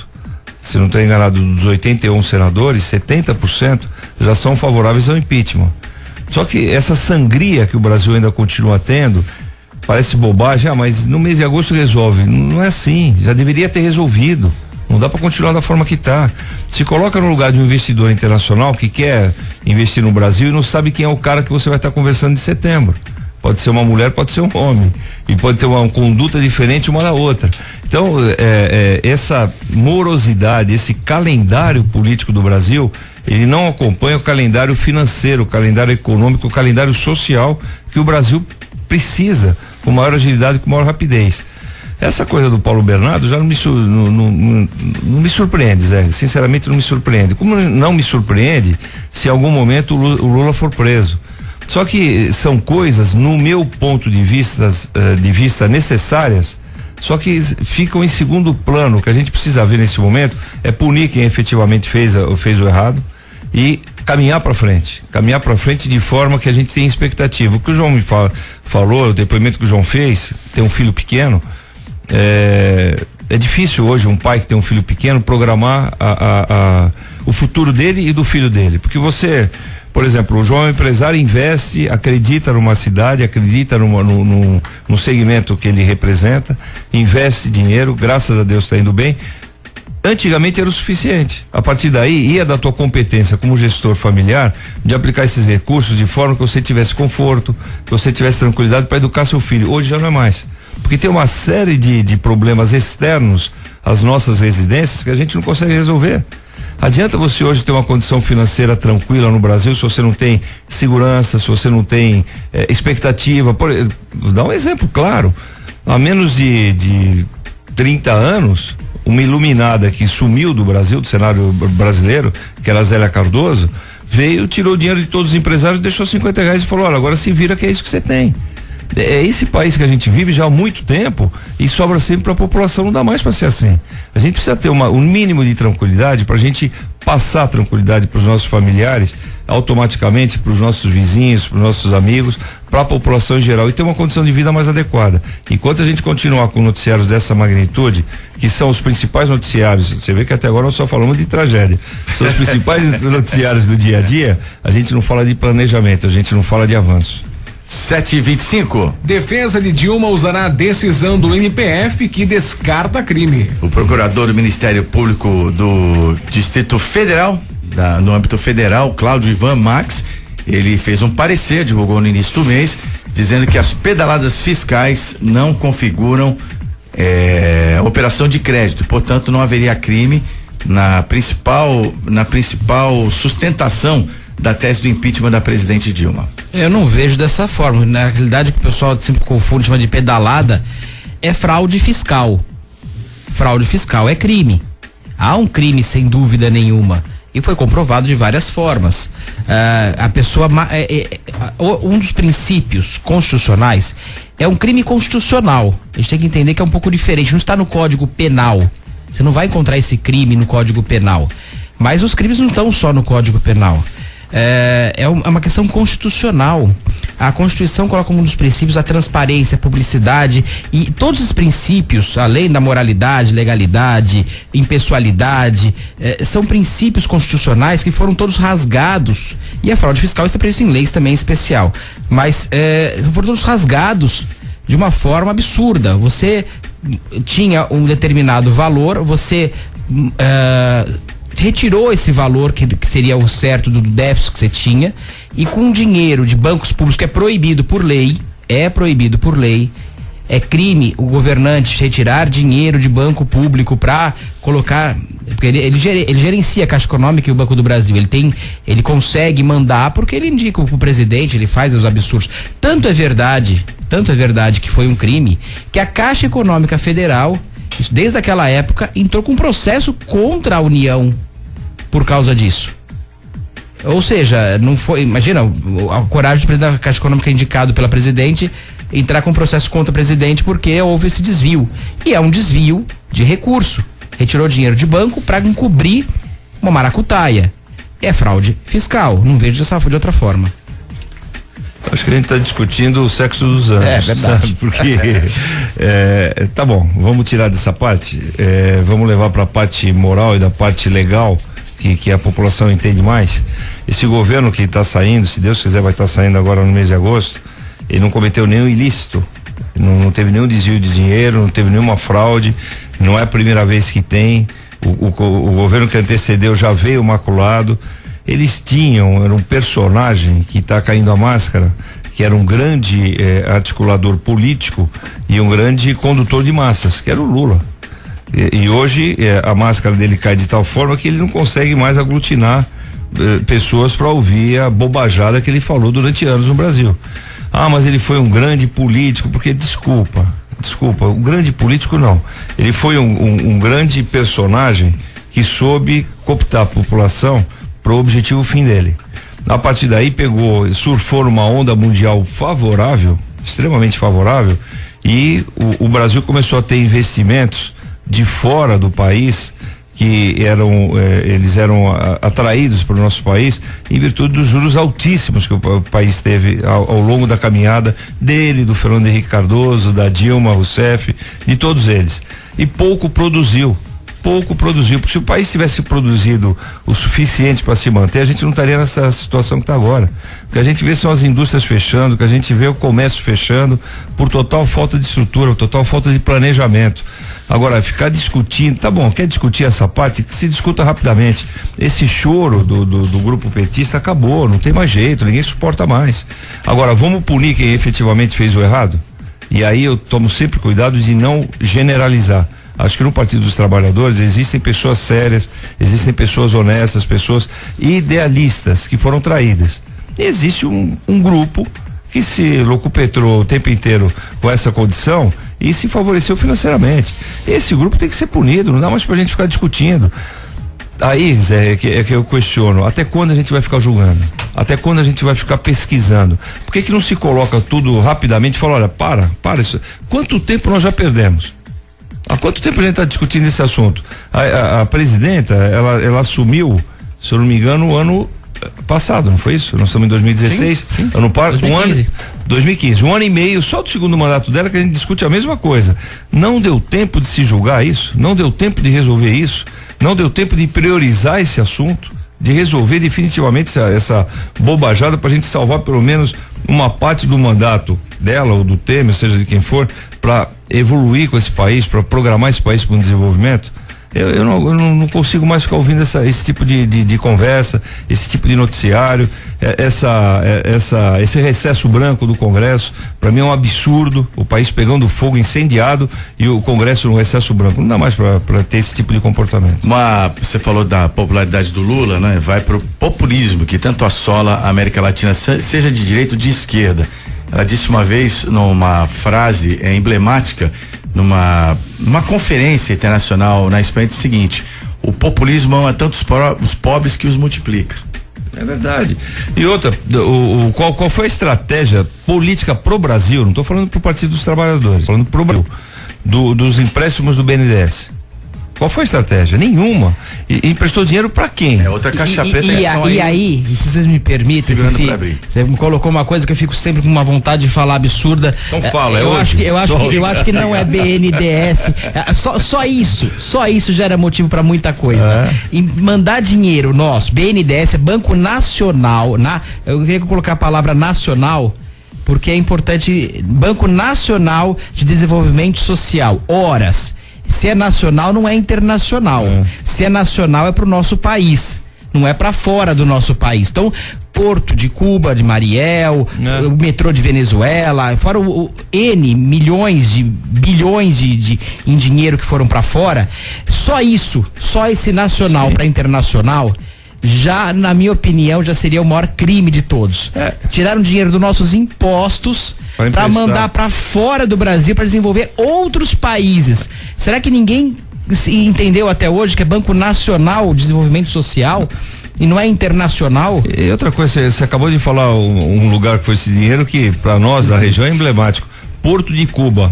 se não estou enganado, dos 81 senadores, 70% já são favoráveis ao impeachment. Só que essa sangria que o Brasil ainda continua tendo, parece bobagem, mas no mês de agosto resolve. Não é assim, já deveria ter resolvido. Não dá para continuar da forma que está. Se coloca no lugar de um investidor internacional que quer investir no Brasil e não sabe quem é o cara que você vai estar conversando em setembro. Pode ser uma mulher, pode ser um homem. E pode ter uma conduta diferente uma da outra. Então, essa morosidade, esse calendário político do Brasil, ele não acompanha o calendário financeiro, o calendário econômico, o calendário social que o Brasil precisa, com maior agilidade, com maior rapidez. Essa coisa do Paulo Bernardo já não me surpreende, Zé. Sinceramente não me surpreende. Como não me surpreende se em algum momento o Lula for preso. Só que são coisas, no meu ponto de vista necessárias, só que ficam em segundo plano. O que a gente precisa ver nesse momento é punir quem efetivamente fez o errado e caminhar para frente de forma que a gente tenha expectativa. O que o João me falou, o depoimento que o João fez, tem um filho pequeno, é difícil hoje um pai que tem um filho pequeno programar o futuro dele e do filho dele, porque você, por exemplo, o João é um empresário, investe, acredita numa cidade, acredita no segmento que ele representa, investe dinheiro, graças a Deus está indo bem. Antigamente era o suficiente. A partir daí, ia da tua competência como gestor familiar de aplicar esses recursos de forma que você tivesse conforto, que você tivesse tranquilidade para educar seu filho. Hoje já não é mais. Porque tem uma série de problemas externos às nossas residências que a gente não consegue resolver. Adianta você hoje ter uma condição financeira tranquila no Brasil se você não tem segurança, se você não tem expectativa. Vou dar um exemplo claro. Há menos de 30 anos, uma iluminada que sumiu do Brasil, do cenário brasileiro, que era a Zélia Cardoso, veio, tirou o dinheiro de todos os empresários, deixou R$50 e falou: olha, agora se vira que é isso que você tem. É esse país que a gente vive já há muito tempo e sobra sempre para a população, não dá mais para ser assim. A gente precisa ter um mínimo de tranquilidade para a gente passar tranquilidade para os nossos familiares, automaticamente para os nossos vizinhos, para os nossos amigos, para a população em geral e ter uma condição de vida mais adequada. Enquanto a gente continuar com noticiários dessa magnitude, que são os principais noticiários, você vê que até agora nós só falamos de tragédia, são os principais noticiários do dia a dia, a gente não fala de planejamento, a gente não fala de avanço. 7h25. Defesa de Dilma usará a decisão do MPF que descarta crime. O procurador do Ministério Público do Distrito Federal, no âmbito federal, Cláudio Ivan Max, ele fez um parecer, divulgou no início do mês, dizendo que as pedaladas fiscais não configuram operação de crédito, portanto não haveria crime na principal sustentação da tese do impeachment da presidente Dilma. Eu não vejo dessa forma. Na realidade, o que o pessoal sempre confunde, chama de pedalada, é fraude fiscal. Fraude fiscal é crime. Há um crime sem dúvida nenhuma e foi comprovado de várias formas. A pessoa, um dos princípios constitucionais é um crime constitucional. A gente tem que entender que é um pouco diferente. Não está no Código Penal. Você não vai encontrar esse crime no Código Penal. Mas os crimes não estão só no Código Penal. É uma questão constitucional. A Constituição coloca como um dos princípios a transparência, a publicidade e todos os princípios, além da moralidade, legalidade, impessoalidade, são princípios constitucionais que foram todos rasgados. E a fraude fiscal está prevista em leis também especial. Mas foram todos rasgados de uma forma absurda. Você tinha um determinado valor, você retirou esse valor que seria o certo do déficit que você tinha, e com dinheiro de bancos públicos que é proibido por lei, é crime o governante retirar dinheiro de banco público para colocar, porque ele gerencia a Caixa Econômica e o Banco do Brasil, ele consegue mandar porque ele indica pro presidente, ele faz os absurdos. Tanto é verdade que foi um crime, que a Caixa Econômica Federal, desde aquela época, entrou com um processo contra a União por causa disso. Ou seja, não foi, imagina, a coragem do presidente da Caixa Econômica indicado pela presidente entrar com um processo contra o presidente porque houve esse desvio. E é um desvio de recurso. Retirou dinheiro de banco para encobrir uma maracutaia. É fraude fiscal. Não vejo de outra forma. Acho que a gente está discutindo o sexo dos anjos. É verdade. Sabe? Porque tá bom, vamos tirar dessa parte, vamos levar para a parte moral e da parte legal que a população entende mais. Esse governo que está saindo, se Deus quiser vai estar saindo agora no mês de agosto, ele não cometeu nenhum ilícito, não teve nenhum desvio de dinheiro, não teve nenhuma fraude, não é a primeira vez que tem. O governo que antecedeu já veio maculado. Eles era um personagem que está caindo a máscara, que era um grande articulador político e um grande condutor de massas, que era o Lula. E hoje a máscara dele cai de tal forma que ele não consegue mais aglutinar pessoas para ouvir a bobajada que ele falou durante anos no Brasil. Ah, mas ele foi um grande político, porque desculpa, um grande político não. Ele foi um grande personagem que soube cooptar a população para o objetivo fim dele. A partir daí surfou numa onda mundial favorável, extremamente favorável, e o Brasil começou a ter investimentos de fora do país que eles eram atraídos para o nosso país em virtude dos juros altíssimos que o país teve ao longo da caminhada dele, do Fernando Henrique Cardoso, da Dilma Rousseff, de todos eles. E pouco produziu, porque se o país tivesse produzido o suficiente para se manter, a gente não estaria nessa situação que está agora. O que a gente vê são as indústrias fechando, o que a gente vê é o comércio fechando por total falta de estrutura, total falta de planejamento. Agora, ficar discutindo, tá bom, quer discutir essa parte, que se discuta rapidamente. Esse choro do grupo petista acabou, não tem mais jeito, ninguém suporta mais. Agora, vamos punir quem efetivamente fez o errado? E aí eu tomo sempre cuidado de não generalizar. Acho que no Partido dos Trabalhadores existem pessoas sérias, existem pessoas honestas, pessoas idealistas que foram traídas. E existe um grupo que se locupetrou o tempo inteiro com essa condição e se favoreceu financeiramente. Esse grupo tem que ser punido, não dá mais pra gente ficar discutindo. Aí, Zé, é que eu questiono, até quando a gente vai ficar julgando? Até quando a gente vai ficar pesquisando? Por que não se coloca tudo rapidamente e fala, olha, para isso. Quanto tempo nós já perdemos? Há quanto tempo a gente está discutindo esse assunto? A presidenta, ela assumiu, se eu não me engano, o ano passado, não foi isso? Nós estamos em 2016, sim. 2015, um ano e meio, só do segundo mandato dela que a gente discute a mesma coisa. Não deu tempo de se julgar isso, não deu tempo de resolver isso, não deu tempo de priorizar esse assunto, de resolver definitivamente essa bobajada para a gente salvar pelo menos uma parte do mandato dela ou do Temer, seja de quem for, para evoluir com esse país, para programar esse país para um desenvolvimento. Eu não consigo mais ficar ouvindo esse tipo de conversa, esse tipo de noticiário, esse recesso branco do Congresso. Para mim é um absurdo, o país pegando fogo, incendiado, e o Congresso no recesso branco. Não dá mais para ter esse tipo de comportamento. Você falou da popularidade do Lula, né? Vai pro populismo que tanto assola a América Latina, seja de direita ou de esquerda. Ela disse uma vez, numa frase emblemática, numa conferência internacional na Espanha, disse o seguinte: o populismo ama tanto os pobres que os multiplica. É verdade. E outra, qual foi a estratégia política pro Brasil? Não estou falando pro Partido dos Trabalhadores, falando pro Brasil, dos empréstimos do BNDES. Qual foi a estratégia? Nenhuma. E emprestou dinheiro para quem? É outra caixa preta. E aí, se vocês me permitem, Fifi, você me colocou uma coisa que eu fico sempre com uma vontade de falar absurda. Então fala, eu acho que não é BNDES. Só isso já era motivo para muita coisa. E mandar dinheiro nosso, BNDES é Banco Nacional, eu queria colocar a palavra nacional, porque é importante, Banco Nacional de Desenvolvimento Social, horas. Se é nacional, não é internacional. Se é nacional, é pro nosso país, não é para fora do nosso país. Então, Porto de Cuba, de Mariel, o metrô de Venezuela, fora o N milhões de bilhões em dinheiro que foram para fora, só esse nacional para internacional, já, na minha opinião, já seria o maior crime de todos. Tiraram dinheiro dos nossos impostos para mandar para fora do Brasil para desenvolver outros países. Será que ninguém entendeu até hoje que é Banco Nacional de Desenvolvimento Social e não é internacional? E outra coisa, você acabou de falar um lugar que foi esse dinheiro que para nós da região é emblemático. Porto de Cuba.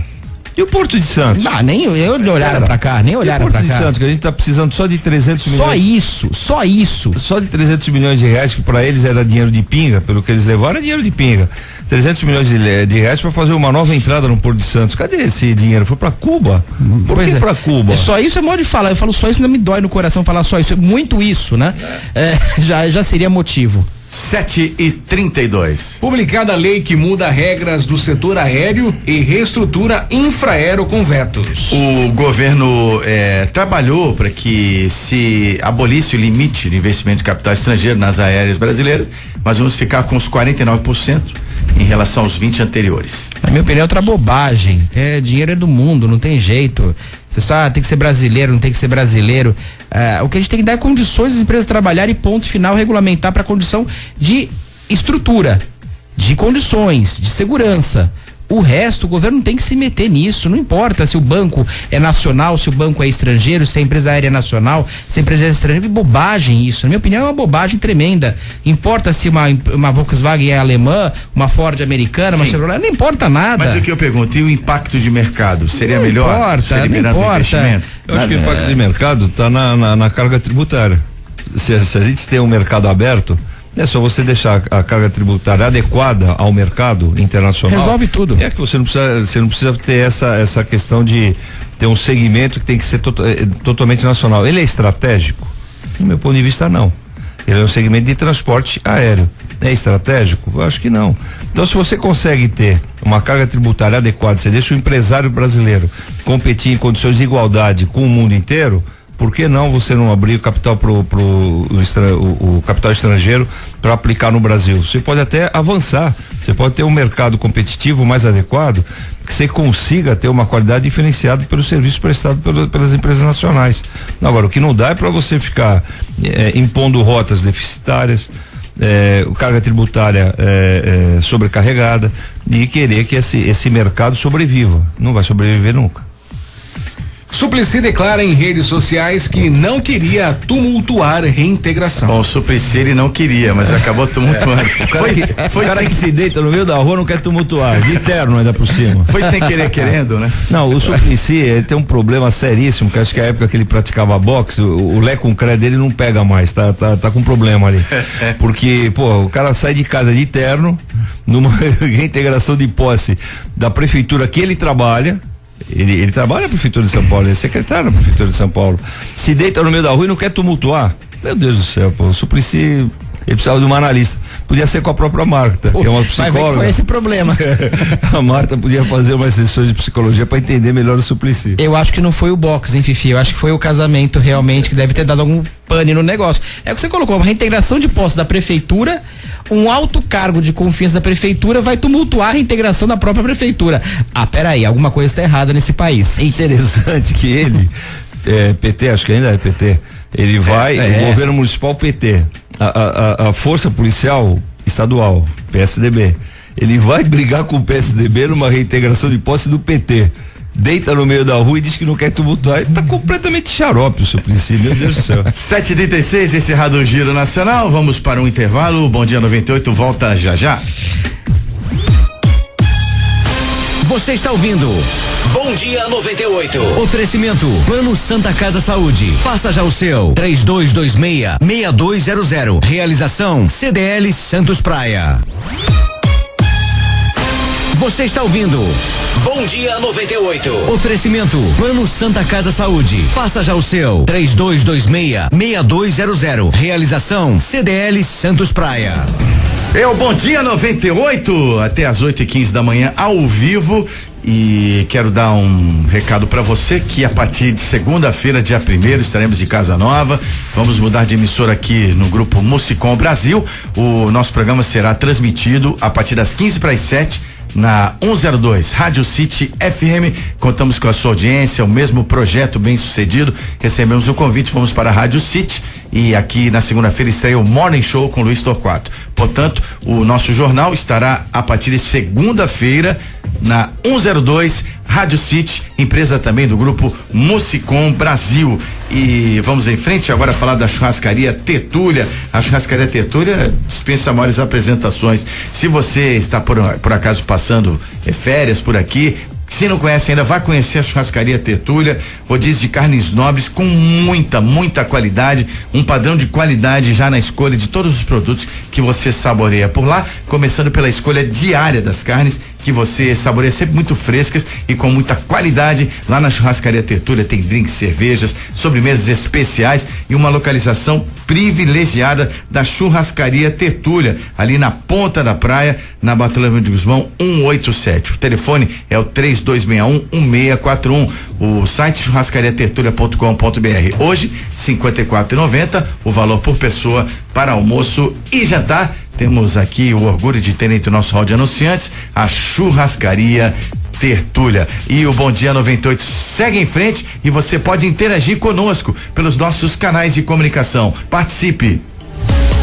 E o Porto de Santos? Nem olharam pra cá, nem olharam pra cá. O Porto de Santos, que a gente tá precisando só de 300 milhões. Só isso. Só de 300 milhões de reais, que para eles era dinheiro de pinga, pelo que eles levaram, é dinheiro de pinga. 300 milhões de reais para fazer uma nova entrada no Porto de Santos. Cadê esse dinheiro? Foi para Cuba? Por que para Cuba? Só isso é modo de falar. Eu falo só isso, ainda me dói no coração falar só isso. Muito isso, né? Já seria motivo. 7h32. Publicada a lei que muda regras do setor aéreo e reestrutura Infraero com vetos. O governo trabalhou para que se abolisse o limite de investimento de capital estrangeiro nas aéreas brasileiras, mas vamos ficar com os 49% em relação aos 20 anteriores. Na minha opinião, é outra bobagem. Dinheiro é do mundo, não tem jeito. Você só tem que ser brasileiro, não tem que ser brasileiro. O que a gente tem que dar é condições às empresas trabalharem e ponto final, regulamentar para condição de estrutura, de condições, de segurança. O resto, o governo não tem que se meter nisso, não importa se o banco é nacional, se o banco é estrangeiro, se a empresa aérea é nacional, se a empresa é estrangeira, é bobagem isso, na minha opinião é uma bobagem tremenda. Importa se uma Volkswagen é alemã, uma Ford americana, uma Chevrolet, não importa nada. Mas o que eu pergunto, e o impacto de mercado? Seria não melhor importa, se liberando o investimento? Eu acho que o impacto de mercado está na carga tributária. Se a gente tem um mercado aberto, é só você deixar a carga tributária adequada ao mercado internacional. Resolve tudo. É que você não precisa ter essa questão de ter um segmento que tem que ser totalmente nacional. Ele é estratégico? Do meu ponto de vista, não. Ele é um segmento de transporte aéreo. É estratégico? Eu acho que não. Então, se você consegue ter uma carga tributária adequada, você deixa o empresário brasileiro competir em condições de igualdade com o mundo inteiro, por que não você não abrir o capital o capital estrangeiro para aplicar no Brasil? Você pode até avançar, você pode ter um mercado competitivo mais adequado, que você consiga ter uma qualidade diferenciada pelo serviço prestado pelas empresas nacionais. Agora, o que não dá é para você ficar impondo rotas deficitárias, carga tributária sobrecarregada e querer que esse mercado sobreviva. Não vai sobreviver nunca. Suplicy declara em redes sociais que não queria tumultuar reintegração. Bom, o Suplicy ele não queria, mas acabou tumultuando. O cara que se deita no meio da rua não quer tumultuar, de terno ainda por cima. Foi sem querer querendo, né? Não, o Suplicy ele tem um problema seríssimo, que acho que a época que ele praticava boxe, o Lé com Cré dele não pega mais, tá com problema ali. Porque, o cara sai de casa de terno, numa reintegração de posse da prefeitura que ele trabalha. Ele trabalha na Prefeitura de São Paulo, ele é secretário da Prefeitura de São Paulo. Se deita no meio da rua e não quer tumultuar. Meu Deus do céu, o Suplicy, ele precisava de uma analista. Podia ser com a própria Marta, que é uma psicóloga. Foi esse problema. A Marta podia fazer umas sessões de psicologia para entender melhor o Suplicy. Eu acho que não foi o boxe, hein, Fifi? Eu acho que foi o casamento realmente que deve ter dado algum pane no negócio. É o que você colocou, uma reintegração de posse da prefeitura, um alto cargo de confiança da prefeitura vai tumultuar a reintegração da própria prefeitura. Peraí, alguma coisa está errada nesse país. É interessante que ele, PT, acho que ainda é PT, ele vai, o governo municipal PT, a força policial estadual, PSDB, ele vai brigar com o PSDB numa reintegração de posse do PT. Deita no meio da rua e diz que não quer tumultuar. Ele tá completamente xarope o Suplicy, meu Deus do céu. 7h36, encerrado o Giro Nacional, vamos para um intervalo. Bom Dia 98 volta já. Você está ouvindo Bom Dia 98. Oferecimento Plano Santa Casa Saúde. Faça já o seu. 3226-6200. Realização CDL Santos Praia. Você está ouvindo Bom Dia 98. Oferecimento Plano Santa Casa Saúde. Faça já o seu. 3226-6200. Realização CDL Santos Praia. Bom Dia 98, até às 8h15 da manhã, ao vivo. E quero dar um recado para você que a partir de segunda-feira, dia 1º, estaremos de casa nova. Vamos mudar de emissora aqui no grupo Musicom Brasil. O nosso programa será transmitido a partir das 6:45 na 102 Rádio City FM. Contamos com a sua audiência, o mesmo projeto bem sucedido. Recebemos o convite, fomos para a Rádio City e aqui na segunda-feira estreia o Morning Show com Luiz Torquato. Portanto, o nosso jornal estará a partir de segunda-feira na 102 Rádio City, empresa também do grupo Musicom Brasil. E vamos em frente agora falar da churrascaria Tetúlia. A churrascaria Tetúlia dispensa maiores apresentações. Se você está por acaso passando férias por aqui, Se não conhece ainda, vá conhecer a Churrascaria Tertúlia, rodízio de carnes nobres com muita qualidade, um padrão de qualidade já na escolha de todos os produtos que você saboreia por lá, começando pela escolha diária das carnes que você saboreia, sempre muito frescas e com muita qualidade. Lá na Churrascaria Tertúlia tem drinks, cervejas, sobremesas especiais e uma localização privilegiada da Churrascaria Tertúlia, ali na ponta da praia, na Bartolomeu de Guzmão 187. O telefone é o 3261-1641. O site churrascariatertulia.com.br. Hoje, R$54,90 o valor por pessoa para almoço e jantar. Temos aqui o orgulho de ter entre o nosso hall de anunciantes a Churrascaria Tertúlia. E o Bom Dia 98 segue em frente e você pode interagir conosco pelos nossos canais de comunicação. Participe!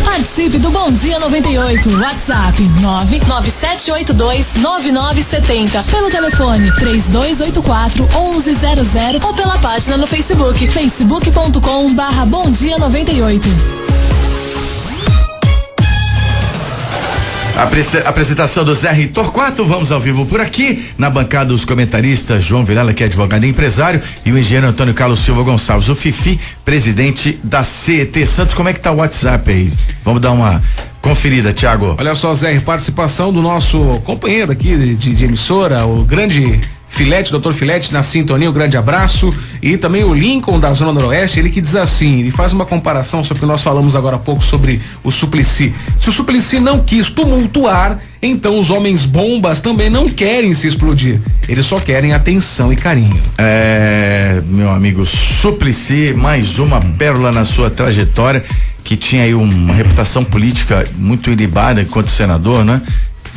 Participe do Bom Dia 98. WhatsApp 997829970. Pelo telefone 3284-1100 ou pela página no Facebook, facebook.com/Bom Dia 98. Apresentação do Zé Torquato, vamos ao vivo por aqui, na bancada os comentaristas João Vilela, que é advogado e empresário, e o engenheiro Antônio Carlos Silva Gonçalves, o Fifi, presidente da CET Santos. Como é que tá o WhatsApp aí? Vamos dar uma conferida, Thiago. Olha só, Zé, participação do nosso companheiro aqui de emissora, o grande Filete, doutor Filete, na sintonia, um grande abraço. E também o Lincoln da Zona Noroeste, ele que diz assim, ele faz uma comparação sobre o que nós falamos agora há pouco sobre o Suplicy. Se o Suplicy não quis tumultuar, então os homens bombas também não querem se explodir. Eles só querem atenção e carinho. Meu amigo Suplicy, mais uma pérola na sua trajetória, que tinha aí uma reputação política muito ilibada enquanto senador, né?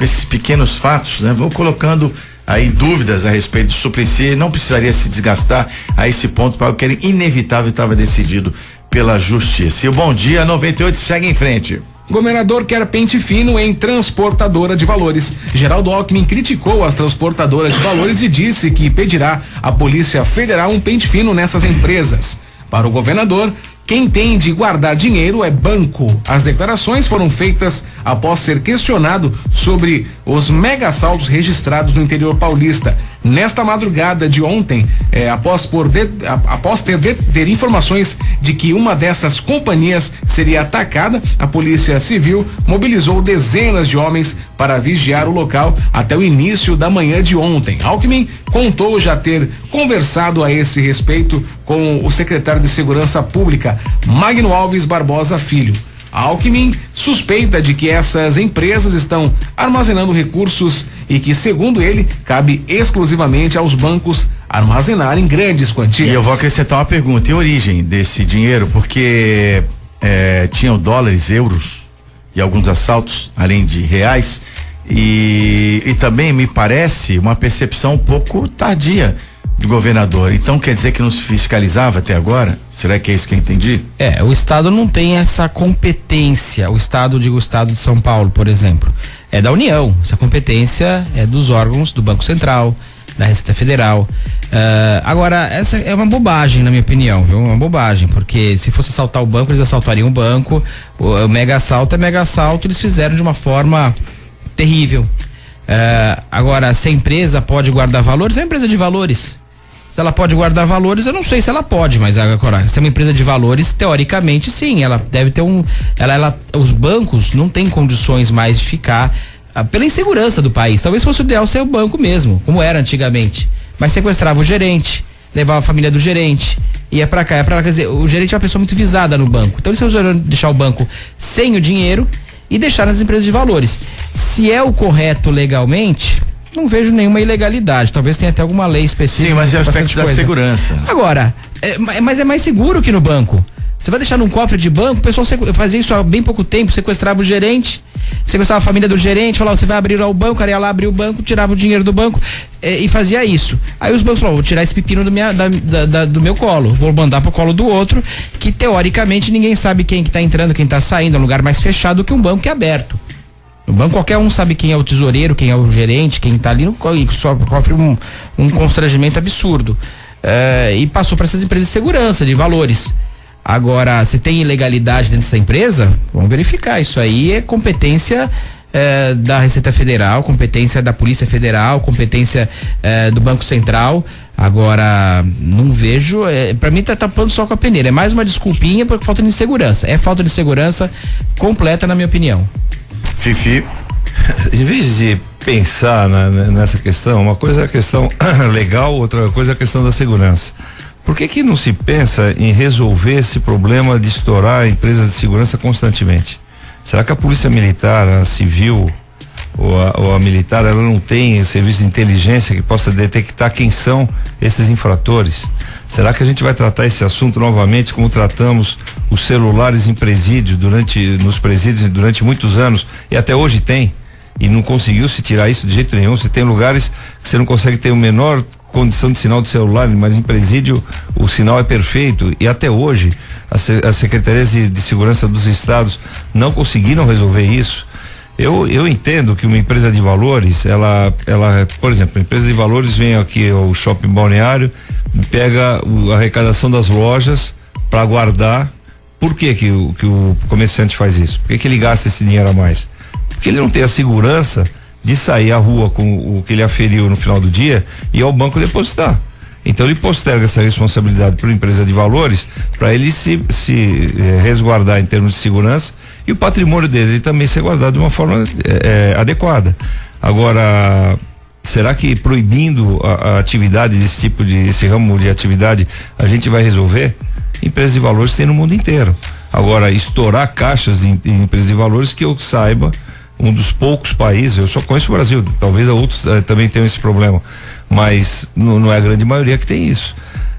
Esses pequenos fatos, né? Vão colocando aí dúvidas a respeito do Suplicy, não precisaria se desgastar a esse ponto para o que era inevitável, estava decidido pela justiça. E o Bom Dia 98 segue em frente. Governador quer pente fino em transportadora de valores. Geraldo Alckmin criticou as transportadoras de valores e disse que pedirá à Polícia Federal um pente fino nessas empresas. Para o governador, quem tem de guardar dinheiro é banco. As declarações foram feitas após ser questionado sobre os mega assaltos registrados no interior paulista. Nesta madrugada de ontem, após ter informações de que uma dessas companhias seria atacada, a Polícia Civil mobilizou dezenas de homens para vigiar o local até o início da manhã de ontem. Alckmin contou já ter conversado a esse respeito com o secretário de Segurança Pública, Magno Alves Barbosa Filho. Alckmin suspeita de que essas empresas estão armazenando recursos e que, segundo ele, cabe exclusivamente aos bancos armazenarem grandes quantias. E eu vou acrescentar uma pergunta: e a origem desse dinheiro? Porque tinham dólares, euros e alguns assaltos, além de reais, e também me parece uma percepção um pouco tardia do governador. Então quer dizer que não se fiscalizava até agora? Será que é isso que eu entendi? O estado não tem essa competência. O estado de São Paulo, por exemplo, é da União. Essa competência é dos órgãos do Banco Central, da Receita Federal. Agora, essa é uma bobagem, na minha opinião, viu? Uma bobagem, porque se fosse assaltar o banco, eles assaltariam o banco. O mega assalto é mega assalto, eles fizeram de uma forma terrível. Agora, se a empresa pode guardar valores, é uma empresa de valores. Se ela pode guardar valores, eu não sei se ela pode, mas agora, se é uma empresa de valores, teoricamente sim, ela deve ter os bancos não têm condições mais de ficar pela insegurança do país. Talvez fosse o ideal ser o banco mesmo, como era antigamente, mas sequestrava o gerente, levava a família do gerente, ia pra cá, quer dizer, o gerente é uma pessoa muito visada no banco, então eles resolveram deixar o banco sem o dinheiro e deixar nas empresas de valores. Se é o correto legalmente, não vejo nenhuma ilegalidade. Talvez tenha até alguma lei específica. Sim, mas é o aspecto da segurança. Agora, mas é mais seguro que no banco. Você vai deixar num cofre de banco, o pessoal fazia isso há bem pouco tempo, sequestrava o gerente, sequestrava a família do gerente, falava, você vai abrir o banco, o cara ia lá abrir o banco, tirava o dinheiro do banco e fazia isso. Aí os bancos falavam, vou tirar esse pepino do meu colo, vou mandar pro colo do outro, que teoricamente ninguém sabe quem que tá entrando, quem tá saindo, é um lugar mais fechado que um banco que é aberto. No banco qualquer um sabe quem é o tesoureiro, quem é o gerente, quem tá ali, e só sofre um constrangimento absurdo. E passou para essas empresas de segurança, de valores. Agora, se tem ilegalidade dentro dessa empresa, vamos verificar. Isso aí é competência da Receita Federal, competência da Polícia Federal, competência do Banco Central. Agora, não vejo, pra mim tá tapando só com a peneira, é mais uma desculpinha por falta de segurança, é falta de segurança completa, na minha opinião. Fifi. Em vez de pensar nessa questão, uma coisa é a questão legal, outra coisa é a questão da segurança. Por que não se pensa em resolver esse problema de estourar empresas de segurança constantemente? Será que a polícia militar, a civil ou a militar, ela não tem o serviço de inteligência que possa detectar quem são esses infratores? Será que a gente vai tratar esse assunto novamente como tratamos os celulares em presídio nos presídios durante muitos anos, e até hoje tem, e não conseguiu se tirar isso de jeito nenhum? Você tem lugares que você não consegue ter o menor condição de sinal de celular, mas em presídio o sinal é perfeito, e até hoje as secretarias de segurança dos estados não conseguiram resolver isso. Eu entendo que uma empresa de valores, ela, por exemplo, a empresa de valores vem aqui ao shopping balneário, pega a arrecadação das lojas para guardar. Por que o comerciante faz isso? Por que ele gasta esse dinheiro a mais? Porque ele não tem a segurança de sair à rua com o que ele aferiu no final do dia e ir ao banco depositar. Então ele posterga essa responsabilidade para a empresa de valores, para ele se resguardar em termos de segurança, e o patrimônio dele também ser guardado de uma forma adequada. Agora, será que proibindo a atividade esse ramo de atividade, a gente vai resolver? Empresas de valores tem no mundo inteiro. Agora, estourar caixas em empresas de valores, que eu saiba, um dos poucos países, eu só conheço o Brasil, talvez outros também tenham esse problema, mas não é a grande maioria que tem isso.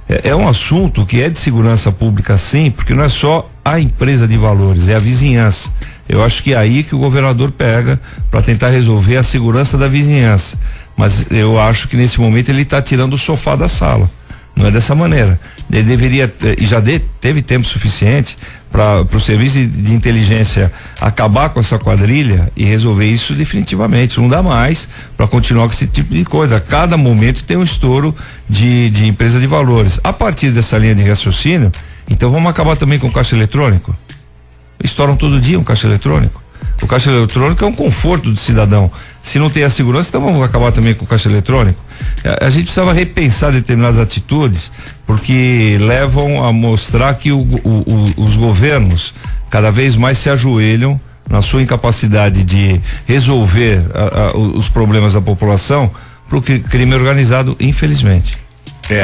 É um assunto que é de segurança pública, sim, porque não é só a empresa de valores, é a vizinhança. Eu acho que é aí que o governador pega para tentar resolver a segurança da vizinhança, mas eu acho que nesse momento ele está tirando o sofá da sala. Não é dessa maneira. Ele deveria, e já teve tempo suficiente para o serviço de inteligência acabar com essa quadrilha e resolver isso definitivamente. Não dá mais para continuar com esse tipo de coisa. A cada momento tem um estouro de empresa de valores. A partir dessa linha de raciocínio, então vamos acabar também com o caixa eletrônico. Estouram todo dia um caixa eletrônico. O caixa eletrônico é um conforto do cidadão. Se não tem a segurança, então vamos acabar também com o caixa eletrônico. A gente precisava repensar determinadas atitudes, porque levam a mostrar que os governos cada vez mais se ajoelham na sua incapacidade de resolver os problemas da população para o crime organizado, infelizmente.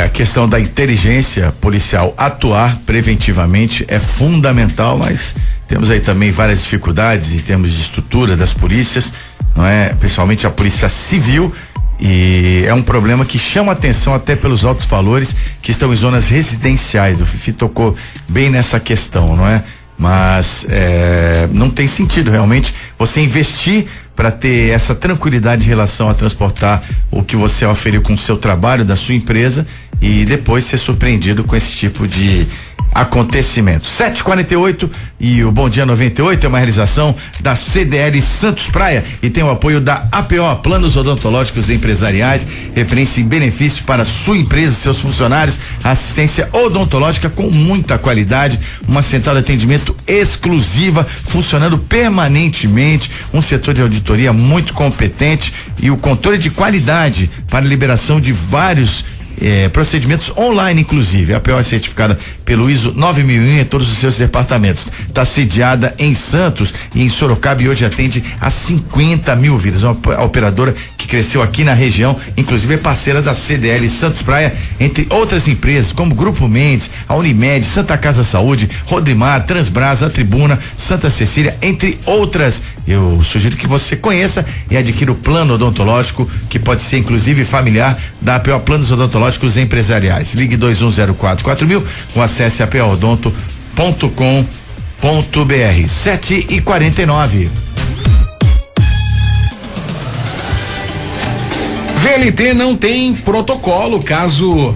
A questão da inteligência policial atuar preventivamente é fundamental, mas temos aí também várias dificuldades em termos de estrutura das polícias, não é? Principalmente a polícia civil, e é um problema que chama atenção até pelos altos valores que estão em zonas residenciais. O Fifi tocou bem nessa questão, não é? Mas não tem sentido realmente você investir para ter essa tranquilidade em relação a transportar o que você oferiu com o seu trabalho, da sua empresa, e depois ser surpreendido com esse tipo de acontecimento. 7h48 e o Bom Dia 98 é uma realização da CDL Santos Praia e tem o apoio da APO, Planos Odontológicos Empresariais, referência em benefício para sua empresa e seus funcionários, assistência odontológica com muita qualidade, uma central de atendimento exclusiva, funcionando permanentemente, um setor de auditoria muito competente e o controle de qualidade para liberação de vários procedimentos online, inclusive. A APO é certificada pelo ISO 9001 em todos os seus departamentos. Está sediada em Santos e em Sorocaba, e hoje atende a 50 mil vidas. Uma operadora que cresceu aqui na região, inclusive é parceira da CDL Santos Praia, entre outras empresas como Grupo Mendes, a Unimed, Santa Casa Saúde, Rodrimar, Transbrasa, a Tribuna, Santa Cecília, entre outras. Eu sugiro que você conheça e adquira o plano odontológico, que pode ser inclusive familiar, da APO, Planos Odontológicos Empresariais. Ligue 21044000 ou acesse apoodonto.com.br. 7h49. VLT não tem protocolo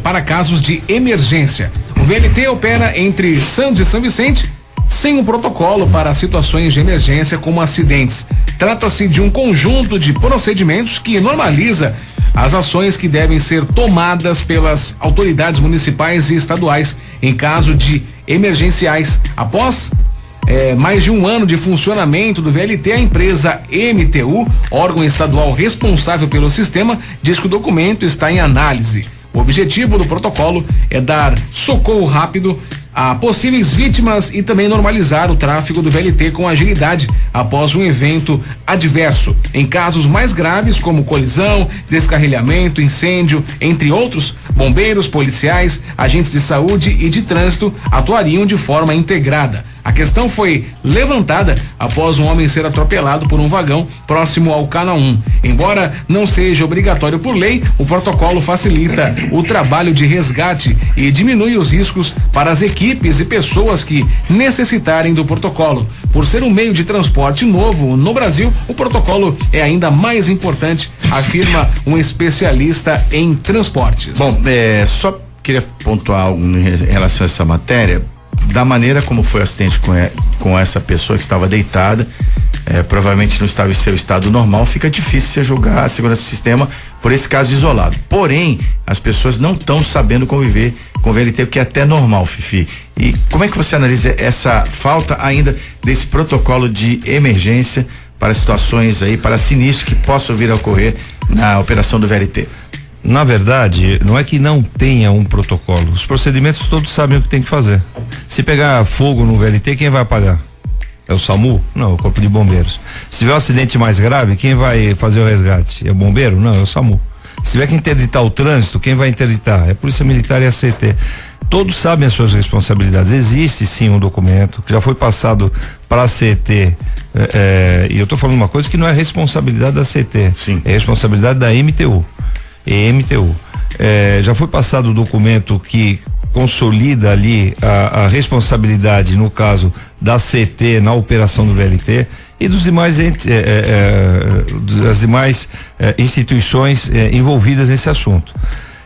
para casos de emergência. O VLT opera entre Santos e São Vicente sem um protocolo para situações de emergência como acidentes. Trata-se de um conjunto de procedimentos que normaliza as ações que devem ser tomadas pelas autoridades municipais e estaduais em caso de emergenciais. Após mais de um ano de funcionamento do VLT, a empresa MTU, órgão estadual responsável pelo sistema, diz que o documento está em análise. O objetivo do protocolo é dar socorro rápido a possíveis vítimas e também normalizar o tráfego do VLT com agilidade após um evento adverso. Em casos mais graves, como colisão, descarrilhamento, incêndio, entre outros, bombeiros, policiais, agentes de saúde e de trânsito atuariam de forma integrada. A questão foi levantada após um homem ser atropelado por um vagão próximo ao Cana 1. Embora não seja obrigatório por lei, o protocolo facilita o trabalho de resgate e diminui os riscos para as equipes e pessoas que necessitarem do protocolo. Por ser um meio de transporte novo no Brasil, o protocolo é ainda mais importante, afirma um especialista em transportes. Bom, só queria pontuar algo em relação a essa matéria. Da maneira como foi o acidente com essa pessoa que estava deitada, provavelmente não estava em seu estado normal, fica difícil você julgar a segurança do sistema por esse caso isolado. Porém, as pessoas não estão sabendo conviver com o VLT, porque é até normal, Fifi. E como é que você analisa essa falta ainda desse protocolo de emergência para situações aí, para sinistros que possam vir a ocorrer na operação do VLT? Na verdade, não é que não tenha um protocolo. Os procedimentos todos sabem o que tem que fazer. Se pegar fogo no VLT, quem vai apagar? É o SAMU? Não, é o Corpo de Bombeiros. Se tiver um acidente mais grave, quem vai fazer o resgate? É o bombeiro? Não, é o SAMU. Se tiver que interditar o trânsito, quem vai interditar? É a Polícia Militar e a CT. Todos sabem as suas responsabilidades. Existe sim um documento que já foi passado para a CT. E eu estou falando uma coisa que não é responsabilidade da CT. Sim. É responsabilidade da MTU. Já foi passado o documento que consolida ali a responsabilidade, no caso da CT na operação do VLT e dos demais das demais instituições envolvidas nesse assunto.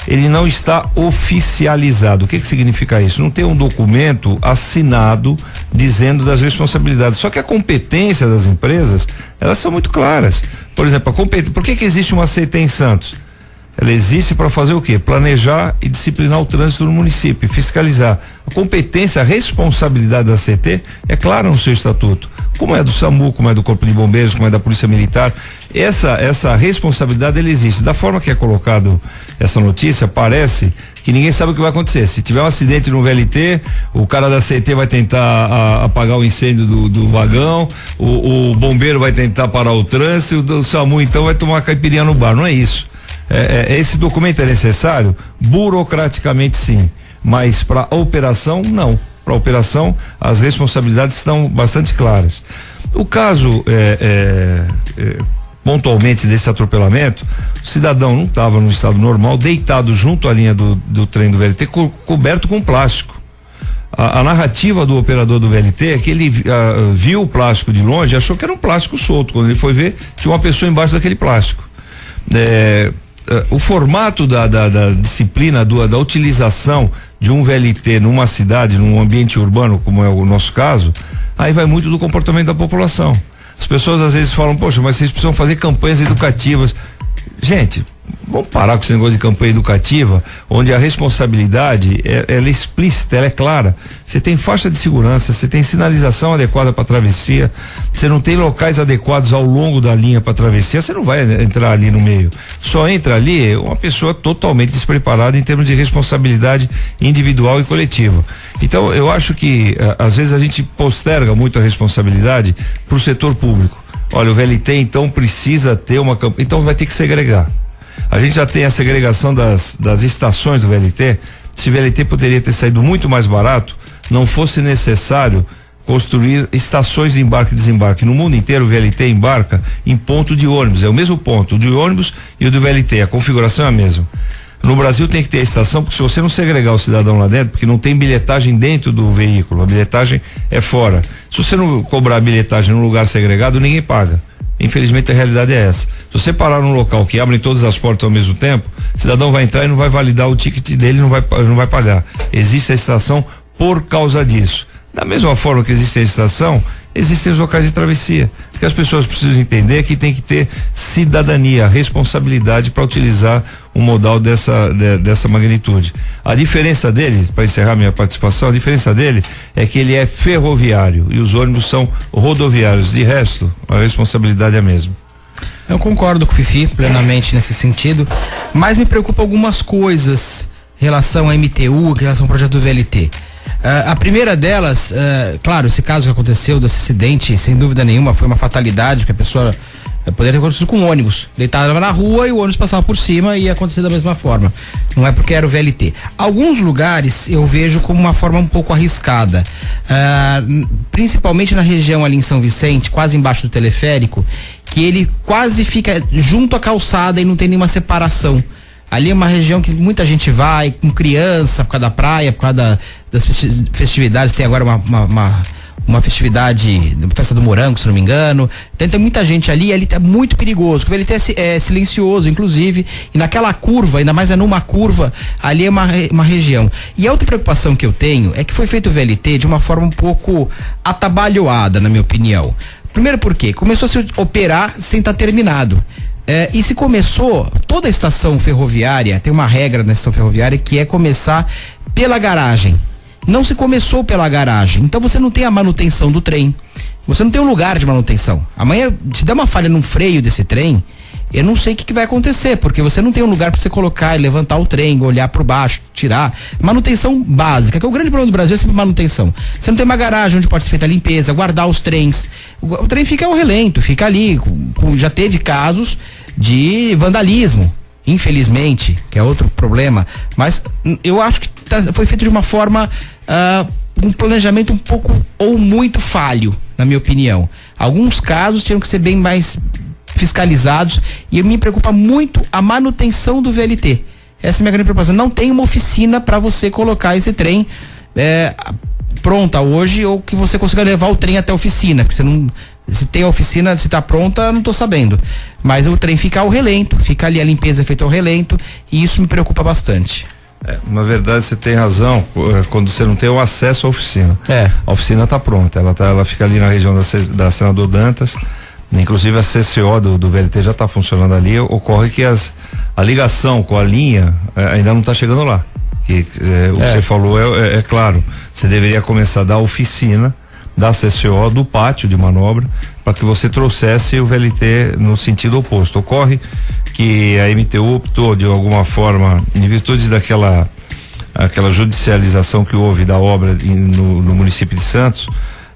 Ele não está oficializado. O que significa isso? Não tem um documento assinado dizendo das responsabilidades. Só que a competência das empresas, elas são muito claras. Por exemplo, por que existe uma CT em Santos? Ela existe para fazer o quê? Planejar e disciplinar o trânsito no município, fiscalizar. A competência, a responsabilidade da CT é clara no seu estatuto, como é do SAMU, como é do Corpo de Bombeiros, como é da Polícia Militar. Essa responsabilidade, ela existe. Da forma que é colocado essa notícia, parece que ninguém sabe o que vai acontecer. Se tiver um acidente no VLT, o cara da CT vai tentar apagar o incêndio do vagão, o bombeiro vai tentar parar o trânsito, o SAMU então vai tomar uma caipirinha no bar. Não é isso. Esse documento é necessário? Burocraticamente sim, mas para a operação não. Para a operação as responsabilidades estão bastante claras. O caso pontualmente desse atropelamento, o cidadão não estava no estado normal, deitado junto à linha do trem do VLT, coberto com plástico. A narrativa do operador do VLT é que ele viu o plástico de longe e achou que era um plástico solto. Quando ele foi ver, tinha uma pessoa embaixo daquele plástico. O formato da disciplina da utilização de um VLT numa cidade, num ambiente urbano, como é o nosso caso, aí vai muito do comportamento da população. As pessoas às vezes falam, poxa, mas vocês precisam fazer campanhas educativas. Gente, vamos parar com esse negócio de campanha educativa, onde a responsabilidade ela é explícita, ela é clara. Você tem faixa de segurança, você tem sinalização adequada para travessia, você não tem locais adequados ao longo da linha para travessia, você não vai entrar ali no meio. Só entra ali uma pessoa totalmente despreparada em termos de responsabilidade individual e coletiva. Então, eu acho que às vezes a gente posterga muito a responsabilidade para o setor público. Olha, o VLT então precisa ter uma campanha, então vai ter que segregar. A gente já tem a segregação das estações do VLT. Esse VLT poderia ter saído muito mais barato, não fosse necessário construir estações de embarque e desembarque. No mundo inteiro o VLT embarca em ponto de ônibus, é o mesmo ponto, o de ônibus e o do VLT, a configuração é a mesma. No Brasil tem que ter a estação, porque se você não segregar o cidadão lá dentro, porque não tem bilhetagem dentro do veículo, a bilhetagem é fora. Se você não cobrar a bilhetagem num lugar segregado, ninguém paga. Infelizmente a realidade é essa. Se você parar num local que abre todas as portas ao mesmo tempo, o cidadão vai entrar e não vai validar o ticket dele, não vai pagar. Existe a estação por causa disso. Da mesma forma que existe a estação, existem os locais de travessia. O que as pessoas precisam entender é que tem que ter cidadania, responsabilidade para utilizar um modal dessa magnitude. A diferença dele, para encerrar minha participação, a diferença dele é que ele é ferroviário e os ônibus são rodoviários. De resto, a responsabilidade é a mesma. Eu concordo com o Fifi plenamente nesse sentido, mas me preocupa algumas coisas em relação à MTU, em relação ao projeto do VLT. A primeira delas, claro, esse caso que aconteceu desse acidente, sem dúvida nenhuma, foi uma fatalidade, porque a pessoa poderia ter acontecido com um ônibus. Deitada na rua e o ônibus passava por cima e ia acontecer da mesma forma. Não é porque era o VLT. Alguns lugares eu vejo como uma forma um pouco arriscada. Principalmente na região ali em São Vicente, quase embaixo do teleférico, que ele quase fica junto à calçada e não tem nenhuma separação. Ali é uma região que muita gente vai, com criança, por causa da praia, por causa das festividades. Tem agora uma festividade, festa do morango, se não me engano. Tem muita gente ali tá muito perigoso. O VLT é silencioso, inclusive, e naquela curva, ainda mais numa curva, ali é uma região. E a outra preocupação que eu tenho é que foi feito o VLT de uma forma um pouco atabalhoada, na minha opinião. Primeiro porque começou a se operar sem estar terminado. E se começou, toda a estação ferroviária, tem uma regra na estação ferroviária que é começar pela garagem. Não se começou pela garagem, então você não tem a manutenção do trem, você não tem um lugar de manutenção. Amanhã, se der uma falha no freio desse trem, eu não sei o que vai acontecer, porque você não tem um lugar para você colocar e levantar o trem, olhar por baixo, tirar. Manutenção básica, que é o grande problema do Brasil, é sempre manutenção. Você não tem uma garagem onde pode ser feita a limpeza, guardar os trens. O trem fica ao relento, fica ali. Já teve casos de vandalismo, infelizmente, que é outro problema. Mas eu acho que foi feito de uma forma, um planejamento um pouco ou muito falho, na minha opinião. Alguns casos tinham que ser bem mais fiscalizados e me preocupa muito a manutenção do VLT. Essa é a minha grande preocupação. Não tem uma oficina para você colocar esse trem pronta hoje, ou que você consiga levar o trem até a oficina, porque você não, se tem a oficina, se está pronta, não estou sabendo, mas o trem fica ao relento, fica ali a limpeza feita ao relento, e isso me preocupa bastante. Na verdade, você tem razão quando você não tem o acesso à oficina. A oficina está pronta, ela fica ali na região da Senador Dantas. Inclusive a CCO do VLT já está funcionando ali. Ocorre que a ligação com a linha ainda não está chegando lá. O que você falou é claro. Você deveria começar da oficina, da CCO, do pátio de manobra, para que você trouxesse o VLT no sentido oposto. Ocorre que a MTU optou de alguma forma, em virtude daquela judicialização que houve da obra no município de Santos,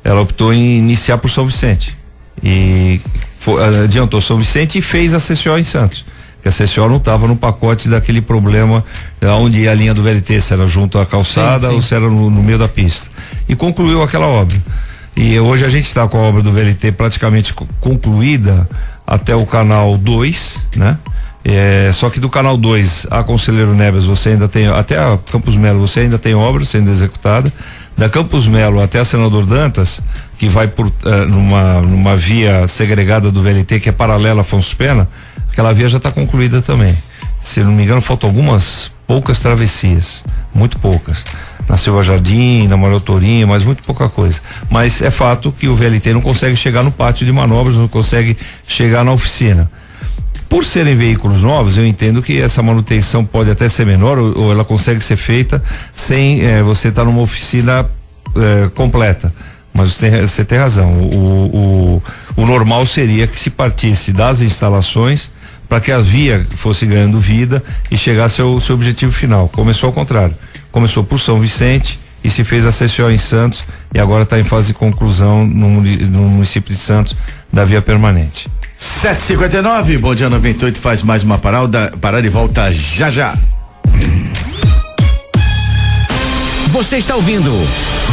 ela optou em iniciar por São Vicente. E adiantou São Vicente e fez a CCO em Santos, que a CCO não estava no pacote daquele problema onde ia a linha do VLT, se era junto à calçada ou se era no meio da pista, e concluiu aquela obra. E hoje a gente está com a obra do VLT praticamente concluída até o canal 2, né? Só que do canal 2 a Conselheiro Neves você ainda tem, até a Campos Melo você ainda tem obra sendo executada. Da Campos Melo até a Senador Dantas, que vai por numa via segregada do VLT que é paralela a Afonso Pena, aquela via já está concluída também. Se não me engano, faltam algumas poucas travessias, muito poucas. Na Silva Jardim, na Manuel Torinho, mas muito pouca coisa. Mas é fato que o VLT não consegue chegar no pátio de manobras, não consegue chegar na oficina. Por serem veículos novos, eu entendo que essa manutenção pode até ser menor, ou ela consegue ser feita sem você estar numa oficina completa. Mas você tem razão. O normal seria que se partisse das instalações para que a via fosse ganhando vida e chegasse ao seu objetivo final. Começou ao contrário. Começou por São Vicente e se fez a CCO em Santos e agora está em fase de conclusão no município de Santos da via permanente. 7h59, Bom Dia 98 faz mais uma parada e volta já. Você está ouvindo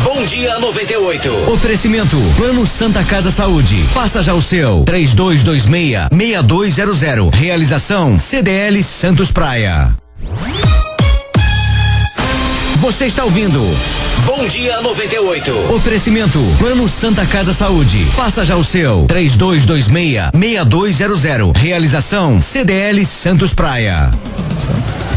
Bom Dia 98. Oferecimento Plano Santa Casa Saúde. Faça já o seu 3226-6200. Realização CDL Santos Praia. Você está ouvindo Bom Dia 98. Oferecimento Plano Santa Casa Saúde. Faça já o seu 3226-6200. Realização CDL Santos Praia.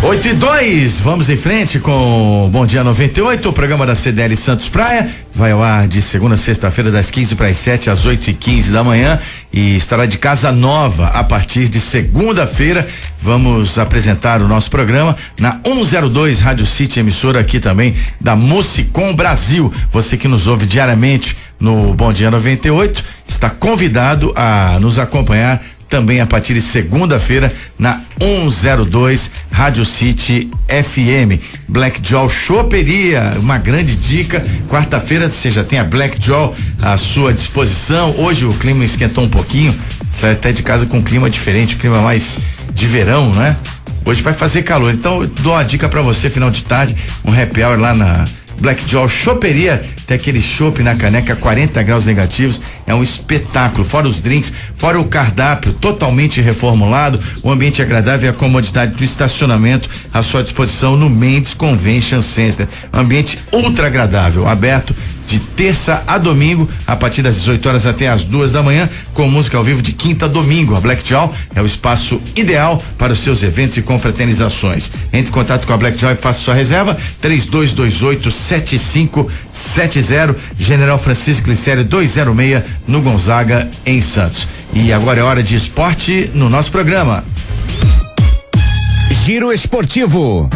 8:02, vamos em frente com Bom Dia 98, o programa da CDL Santos Praia, vai ao ar de segunda a sexta-feira das 15 para as 7 às 8:15 da manhã e estará de casa nova a partir de segunda-feira. Vamos apresentar o nosso programa na 102 Rádio City, emissora aqui também da Musicom Brasil. Você que nos ouve diariamente no Bom Dia 98 está convidado a nos acompanhar também a partir de segunda-feira na 102 Rádio City FM. Black Jaw Choperia, uma grande dica. Quarta-feira você já tem a Black Jaw à sua disposição. Hoje o clima esquentou um pouquinho, sai até de casa com um clima diferente, clima mais de verão, né? Hoje vai fazer calor, então eu dou uma dica pra você, final de tarde, um happy hour lá na Black Jaw Choperia, tem aquele chopp na caneca, 40 graus negativos, é um espetáculo, fora os drinks, fora o cardápio totalmente reformulado, o ambiente agradável e a comodidade do estacionamento à sua disposição no Mendes Convention Center, um ambiente ultra agradável, aberto de terça a domingo, a partir das 18 horas até as 2 da manhã, com música ao vivo de quinta a domingo. A Black Jaw é o espaço ideal para os seus eventos e confraternizações. Entre em contato com a Black Jaw e faça sua reserva, 3228-7570, General Francisco Glicério 206, no Gonzaga, em Santos. E agora é hora de esporte no nosso programa. Giro Esportivo.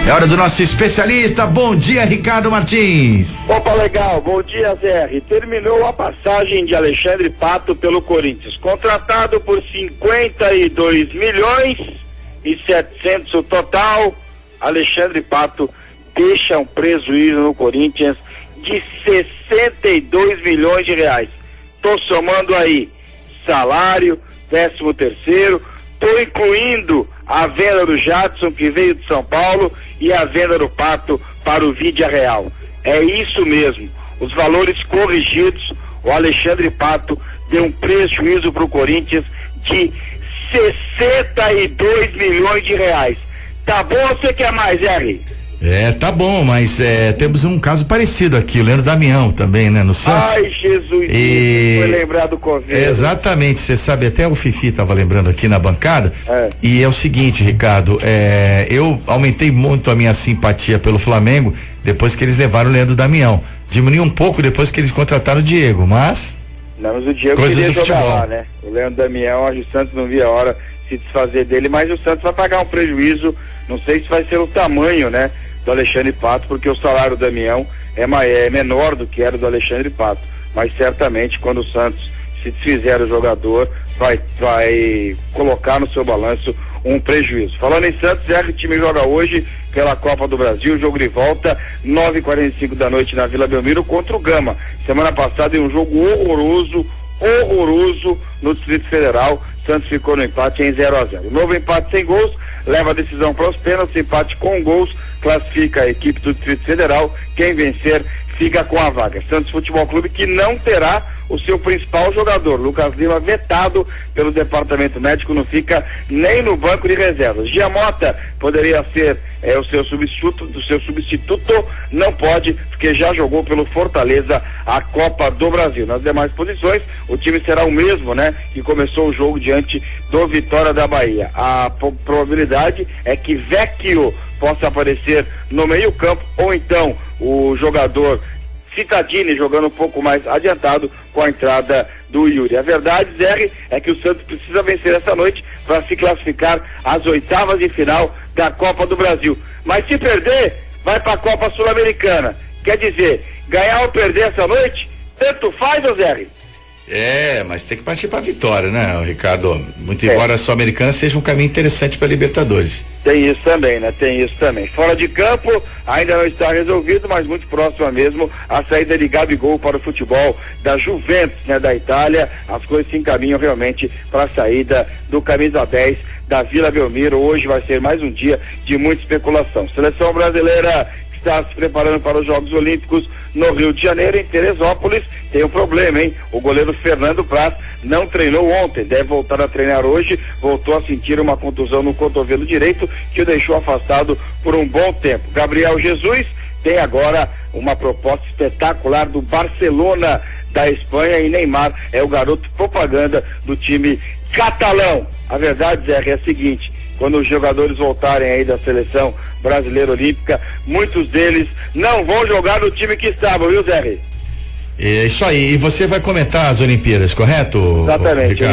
É hora do nosso especialista. Bom dia, Ricardo Martins. Opa, legal. Bom dia, Zé. Terminou a passagem de Alexandre Pato pelo Corinthians. Contratado por 52 milhões e 700 o total, Alexandre Pato deixa um prejuízo no Corinthians de 62 milhões de reais. Tô somando aí salário, 13º, tô incluindo a venda do Jadson, que veio de São Paulo, e a venda do Pato para o Vídea Real. É isso mesmo, os valores corrigidos, o Alexandre Pato deu um prejuízo para o Corinthians de 62 milhões de reais. Tá bom ou você quer mais, R? Tá bom, mas temos um caso parecido aqui, o Leandro Damião também, né, no Santos. Ai, Jesus, foi lembrar do Covid. Exatamente, você sabe, até o Fifi estava lembrando aqui na bancada, e é o seguinte, Ricardo, eu aumentei muito a minha simpatia pelo Flamengo depois que eles levaram o Leandro Damião, diminuiu um pouco depois que eles contrataram o Diego, mas... Não, mas o Diego queria jogar lá, né? O Leandro Damião, o Santos não via a hora de se desfazer dele, mas o Santos vai pagar um prejuízo, não sei se vai ser o tamanho, né, do Alexandre Pato, porque o salário do Damião é menor do que era do Alexandre Pato, mas certamente quando o Santos se desfizer do jogador vai colocar no seu balanço um prejuízo. Falando em Santos, o time joga hoje pela Copa do Brasil, jogo de volta 9h45 da noite na Vila Belmiro contra o Gama. Semana passada em um jogo horroroso no Distrito Federal, Santos ficou no empate em 0-0. Novo empate sem gols, leva a decisão para os pênaltis, empate com gols, classifica a equipe do Distrito Federal, quem vencer fica com a vaga. Santos Futebol Clube que não terá o seu principal jogador, Lucas Lima, vetado pelo departamento médico, não fica nem no banco de reservas. Giamota poderia ser o seu substituto, não pode, porque já jogou pelo Fortaleza a Copa do Brasil. Nas demais posições, o time será o mesmo, né, que começou o jogo diante do Vitória da Bahia. A probabilidade é que Vecchio possa aparecer no meio-campo, ou então o jogador Cittadini jogando um pouco mais adiantado com a entrada do Yuri. A verdade, Zé, é que o Santos precisa vencer essa noite para se classificar às oitavas de final da Copa do Brasil. Mas se perder, vai para a Copa Sul-Americana. Quer dizer, ganhar ou perder essa noite, tanto faz, ô Zé? Mas tem que partir para a vitória, né, Ricardo? Muito embora a Sul-Americana seja um caminho interessante para Libertadores. Tem isso também, né? Tem isso também. Fora de campo, ainda não está resolvido, mas muito próxima mesmo a saída de Gabigol para o futebol da Juventus, né, da Itália. As coisas se encaminham realmente para a saída do camisa 10 da Vila Belmiro. Hoje vai ser mais um dia de muita especulação. Seleção brasileira está se preparando para os Jogos Olímpicos no Rio de Janeiro, em Teresópolis. Tem um problema, hein? O goleiro Fernando Praz não treinou ontem, deve voltar a treinar hoje, voltou a sentir uma contusão no cotovelo direito que o deixou afastado por um bom tempo. Gabriel Jesus tem agora uma proposta espetacular do Barcelona da Espanha, e Neymar é o garoto propaganda do time catalão. A verdade, Zé, é a seguinte: quando os jogadores voltarem aí da seleção brasileira olímpica, muitos deles não vão jogar no time que estavam, viu, Zé? É isso aí, e você vai comentar as Olimpíadas, correto? Exatamente, eu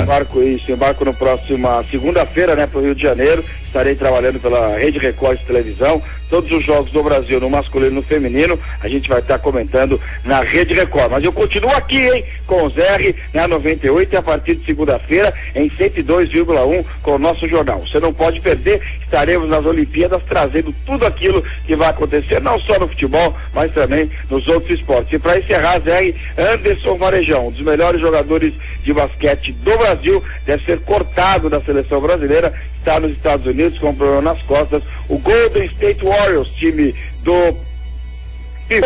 embarco no próxima segunda-feira, né, pro Rio de Janeiro, estarei trabalhando pela Rede Record de televisão, todos os jogos do Brasil, no masculino e no feminino, a gente vai estar comentando na Rede Record, mas eu continuo aqui, hein, com o Zé, na 98, e a partir de segunda-feira, em 102,1, com o nosso jornal. Você não pode perder, estaremos nas Olimpíadas trazendo tudo aquilo que vai acontecer, não só no futebol, mas também nos outros esportes. E para encerrar, Zé, Anderson Varejão, um dos melhores jogadores de basquete do Brasil, deve ser cortado da seleção brasileira, está nos Estados Unidos com um problema nas costas. O Golden State Warriors, time do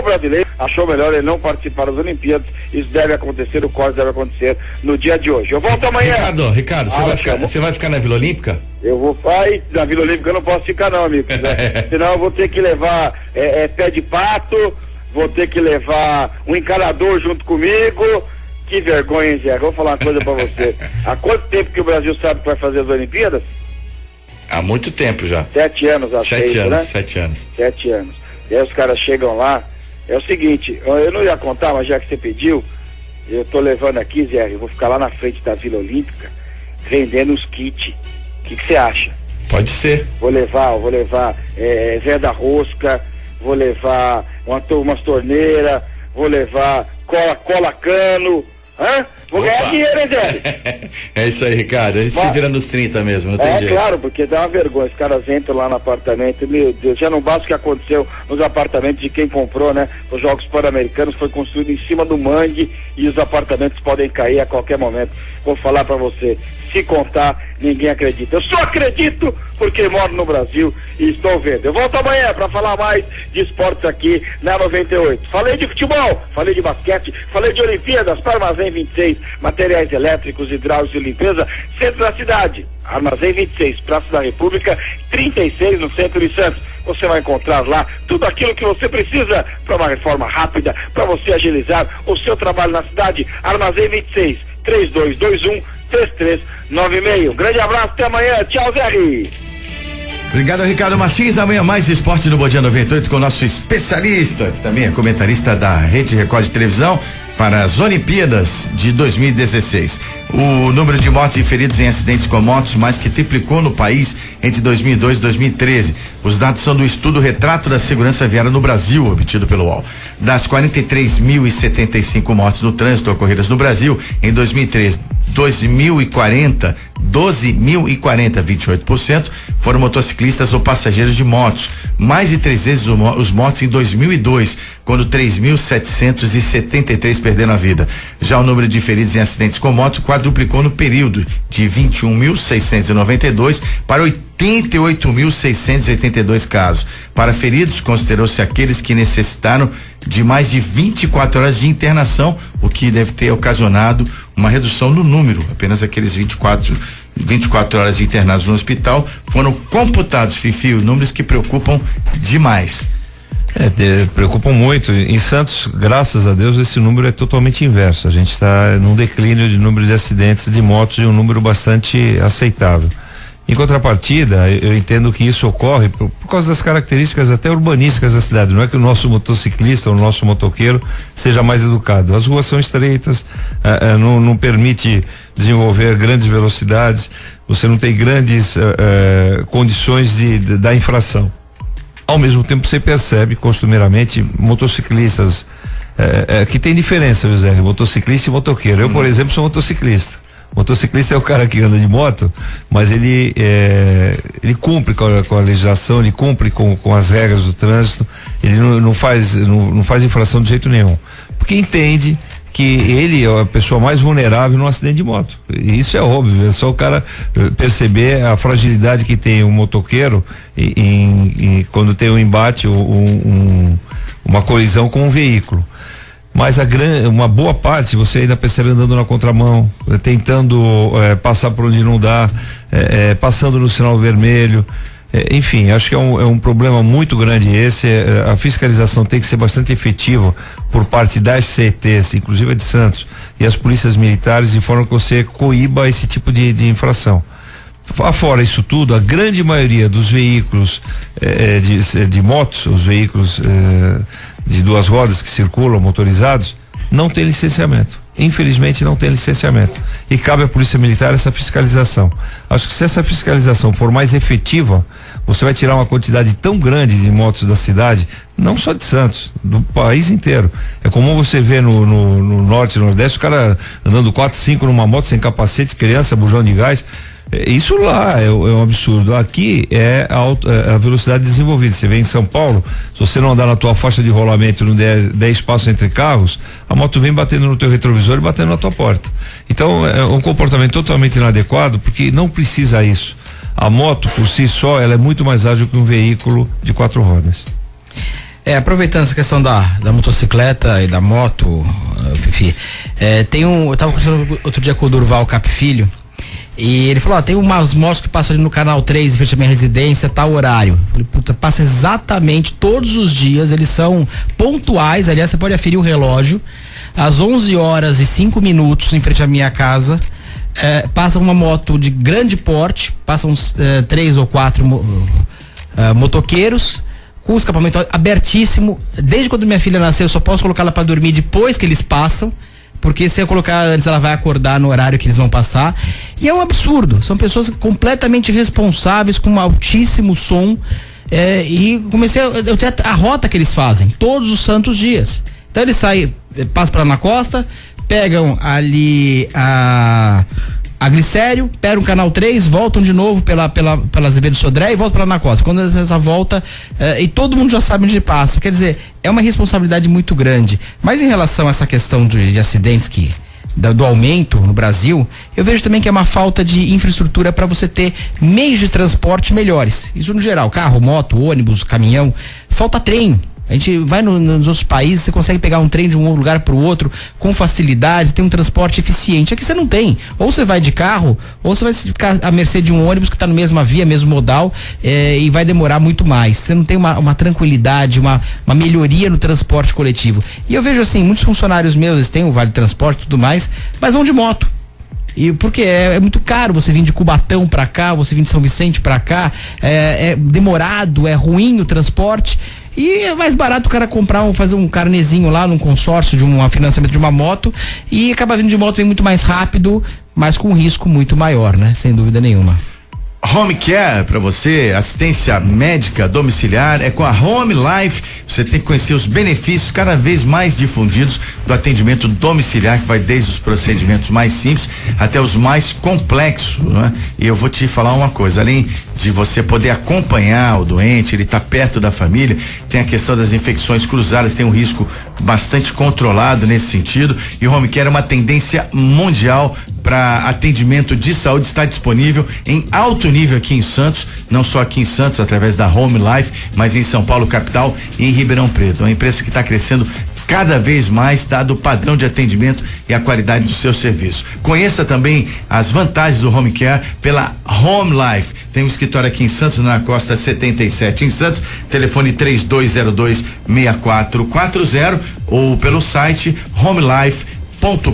brasileiro, achou melhor ele não participar das Olimpíadas. Isso deve acontecer, o corte deve acontecer no dia de hoje. Eu volto amanhã. Ricardo, você vai ficar na Vila Olímpica? Eu vou, na Vila Olímpica eu não posso ficar não, amigo. Senão eu vou ter que levar pé de pato, vou ter que levar um encanador junto comigo. Que vergonha, hein, Zé? Vou falar uma coisa pra você. Há quanto tempo que o Brasil sabe que vai fazer as Olimpíadas? Há muito tempo já. 7 anos, acho. 7 anos, né? 7 anos. 7 anos. E aí os caras chegam lá, é o seguinte, eu não ia contar, mas já que você pediu, eu tô levando aqui, Zé, eu vou ficar lá na frente da Vila Olímpica, vendendo os kits. O que você acha? Pode ser. Vou levar Zé da Rosca, vou levar umas torneiras, vou levar cola cano, vou ganhar dinheiro, hein, Zé? É isso aí, Ricardo, a gente se vira nos 30 mesmo, não tem jeito. Claro, porque dá uma vergonha, os caras entram lá no apartamento, meu Deus, já não basta o que aconteceu nos apartamentos de quem comprou, né? Os Jogos Pan-Americanos foi construído em cima do mangue e os apartamentos podem cair a qualquer momento. Vou falar pra você, se contar, ninguém acredita. Eu só acredito porque moro no Brasil e estou vendo. Eu volto amanhã para falar mais de esportes aqui na 98. Falei de futebol, falei de basquete, falei de Olimpíadas para Armazém 26, materiais elétricos, hidráulicos e limpeza, centro da cidade. Armazém 26, Praça da República, 36 no centro de Santos. Você vai encontrar lá tudo aquilo que você precisa para uma reforma rápida, para você agilizar o seu trabalho na cidade. Armazém 26, 3221-3396. Um grande abraço, até amanhã. Tchau, Zé. Obrigado, Ricardo Martins. Amanhã mais esporte no Bom Dia 98 com o nosso especialista, que também é comentarista da Rede Record de televisão para as Olimpíadas de 2016. O número de mortes e feridos em acidentes com motos mais que triplicou no país entre 2002 e 2013. Os dados são do estudo Retrato da Segurança Viária no Brasil, obtido pelo UOL. Das 43.075 mortes no trânsito ocorridas no Brasil em 2013, 12.040, 28% foram motociclistas ou passageiros de motos. Mais de 3 vezes os mortos em 2002, quando 3.773 perderam a vida. Já o número de feridos em acidentes com moto quadruplicou no período de 21.692 para 88.682 casos. Para feridos, considerou-se aqueles que necessitaram de mais de 24 horas de internação, o que deve ter ocasionado uma redução no número. Apenas aqueles 24 horas internados no hospital foram computados, Fifi, números que preocupam demais. Preocupam muito. Em Santos, graças a Deus, esse número é totalmente inverso. A gente está num declínio de número de acidentes de motos de um número bastante aceitável. Em contrapartida, eu entendo que isso ocorre por causa das características até urbanísticas da cidade. Não é que o nosso motociclista ou o nosso motoqueiro seja mais educado. As ruas são estreitas, não permite desenvolver grandes velocidades, você não tem grandes condições da infração. Ao mesmo tempo, você percebe costumeiramente motociclistas que tem diferença, José, motociclista e motoqueiro. Eu, por exemplo, sou motociclista. Motociclista é o cara que anda de moto, mas ele cumpre com a legislação, ele cumpre com as regras do trânsito, ele não faz infração de jeito nenhum, porque entende que ele é a pessoa mais vulnerável num acidente de moto. E isso é óbvio, é só o cara perceber a fragilidade que tem um motoqueiro quando tem um embate ou uma colisão com um veículo. Mas uma boa parte você ainda percebe andando na contramão, tentando passar por onde não dá, passando no sinal vermelho. Enfim, acho que é um problema muito grande esse. A fiscalização tem que ser bastante efetiva por parte das CETs, inclusive a de Santos, e as polícias militares, de forma que você coíba esse tipo de infração. Afora isso tudo, a grande maioria dos veículos de motos, os veículos de duas rodas que circulam, motorizados, não tem licenciamento. Infelizmente não tem licenciamento. E cabe à Polícia Militar essa fiscalização. Acho que se essa fiscalização for mais efetiva, você vai tirar uma quantidade tão grande de motos da cidade, não só de Santos, do país inteiro. É comum você ver no norte e nordeste o cara andando 4, 5 numa moto sem capacete, criança, bujão de gás. Isso lá é um absurdo. Aqui é a velocidade desenvolvida. Você vê em São Paulo, se você não andar na tua faixa de rolamento, não der espaço entre carros, a moto vem batendo no teu retrovisor e batendo na tua porta. Então é um comportamento totalmente inadequado, porque não precisa isso. A moto por si só, ela é muito mais ágil que um veículo de 4 rodas. Aproveitando essa questão da motocicleta e da moto, Fifi, eu tava conversando outro dia com o Durval Cap Filho, e ele falou, tem umas motos que passam ali no canal 3 em frente à minha residência, tal horário. Eu falei, puta, passa exatamente todos os dias, eles são pontuais, aliás, você pode aferir o relógio, às 11h05 em frente à minha casa, passa uma moto de grande porte, passam 3 ou 4 motoqueiros, com o escapamento abertíssimo. Desde quando minha filha nasceu, eu só posso colocar ela para dormir depois que eles passam, porque se eu colocar antes, ela vai acordar no horário que eles vão passar. E é um absurdo. São pessoas completamente responsáveis, com um altíssimo som. E eu tenho a rota que eles fazem, todos os santos dias. Então eles saem, passam para Ana Costa, pegam ali a Glicério, pegam o canal 3, voltam de novo pela Azevedo Sodré e voltam para Ana Costa. Quando essa volta, e todo mundo já sabe onde passa. Quer dizer, é uma responsabilidade muito grande. Mas em relação a essa questão de acidentes do aumento no Brasil, eu vejo também que é uma falta de infraestrutura para você ter meios de transporte melhores. Isso no geral, carro, moto, ônibus, caminhão. Falta trem. A gente vai nos outros países, você consegue pegar um trem de um lugar para o outro com facilidade, tem um transporte eficiente. Aqui você não tem. Ou você vai de carro, ou você vai ficar à mercê de um ônibus que está no mesma via, mesmo modal, e vai demorar muito mais. Você não tem uma tranquilidade, uma melhoria no transporte coletivo. E eu vejo assim, muitos funcionários meus, eles têm o Vale Transporte e tudo mais, mas vão de moto. E porque é muito caro você vir de Cubatão pra cá, você vir de São Vicente pra cá, é demorado, é ruim o transporte, e é mais barato o cara fazer um carnezinho lá num consórcio de um financiamento de uma moto, e acaba vindo de moto, vem muito mais rápido, mas com um risco muito maior, né? Sem dúvida nenhuma. Home Care para você, assistência médica domiciliar, é com a Home Life. Você tem que conhecer os benefícios cada vez mais difundidos do atendimento domiciliar, que vai desde os procedimentos mais simples até os mais complexos, né? E eu vou te falar uma coisa, além de você poder acompanhar o doente, ele tá perto da família, tem a questão das infecções cruzadas, tem um risco bastante controlado nesse sentido, e o Home Care é uma tendência mundial para atendimento de saúde, está disponível em alto nível aqui em Santos, não só aqui em Santos através da Home Life, mas em São Paulo capital e em Ribeirão Preto. É uma empresa que está crescendo cada vez mais, dado o padrão de atendimento e a qualidade do seu serviço. Conheça também as vantagens do Home Care pela Home Life. Tem um escritório aqui em Santos, na Costa 77 em Santos, telefone 3202-6440 ou pelo site homelife.com.br.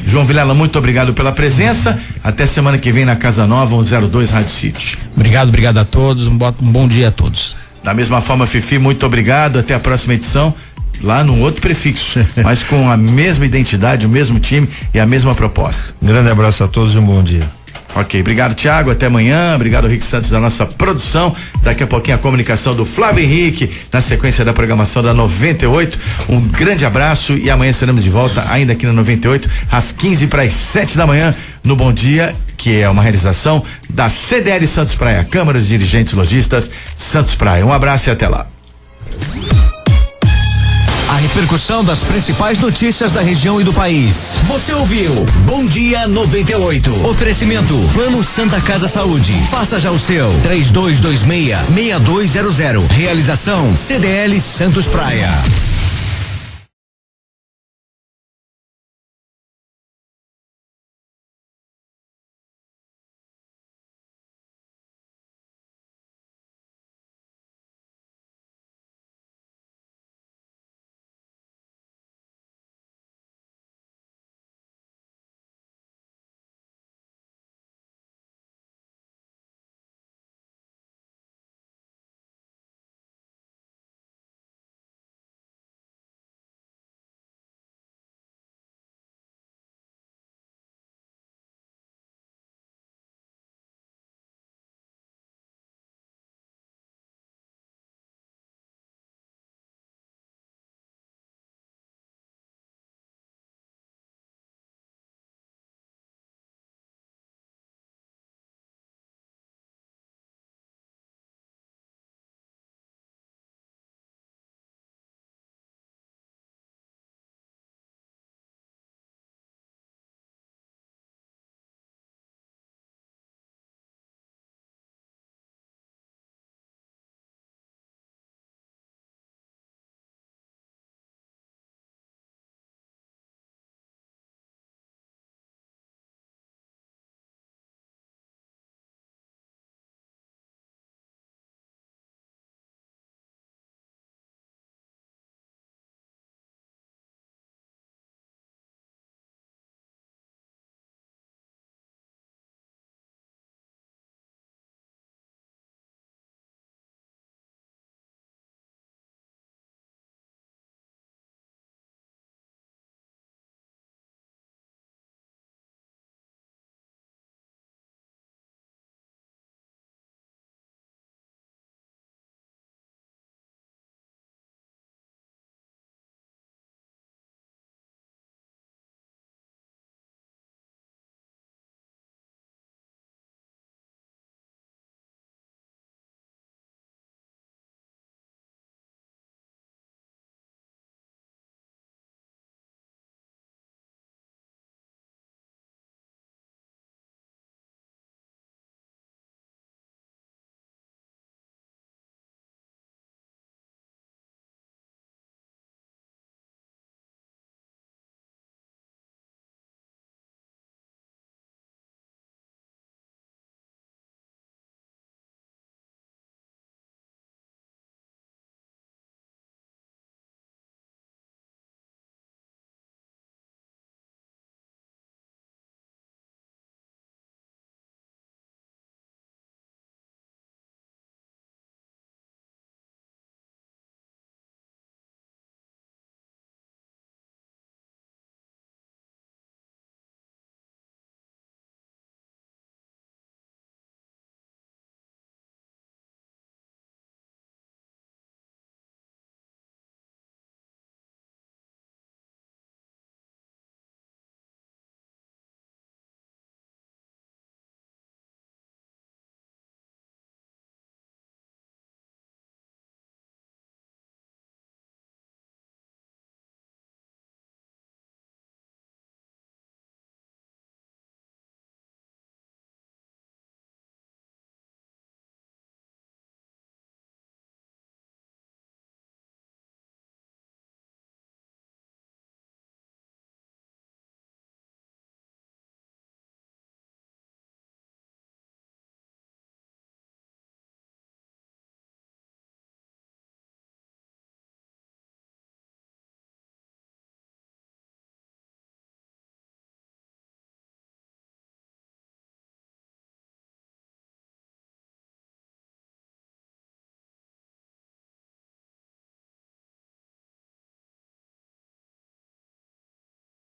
João Vilela, muito obrigado pela presença. Até semana que vem na Casa Nova, 102 Rádio City. Obrigado a todos. Um bom dia a todos. Da mesma forma, Fifi, muito obrigado. Até a próxima edição, lá no outro prefixo, mas com a mesma identidade, o mesmo time e a mesma proposta. Um grande abraço a todos e um bom dia. Ok, obrigado, Thiago, até amanhã. Obrigado, Rick Santos, da nossa produção. Daqui a pouquinho a comunicação do Flávio Henrique, na sequência da programação da 98. Um grande abraço e amanhã estaremos de volta, ainda aqui na 98, às 6:45 da manhã, no Bom Dia, que é uma realização da CDL Santos Praia, Câmara de Dirigentes Lojistas Santos Praia. Um abraço e até lá. A repercussão das principais notícias da região e do país. Você ouviu Bom Dia 98. Oferecimento Plano Santa Casa Saúde. Faça já o seu. 3226-6200. Realização CDL Santos Praia.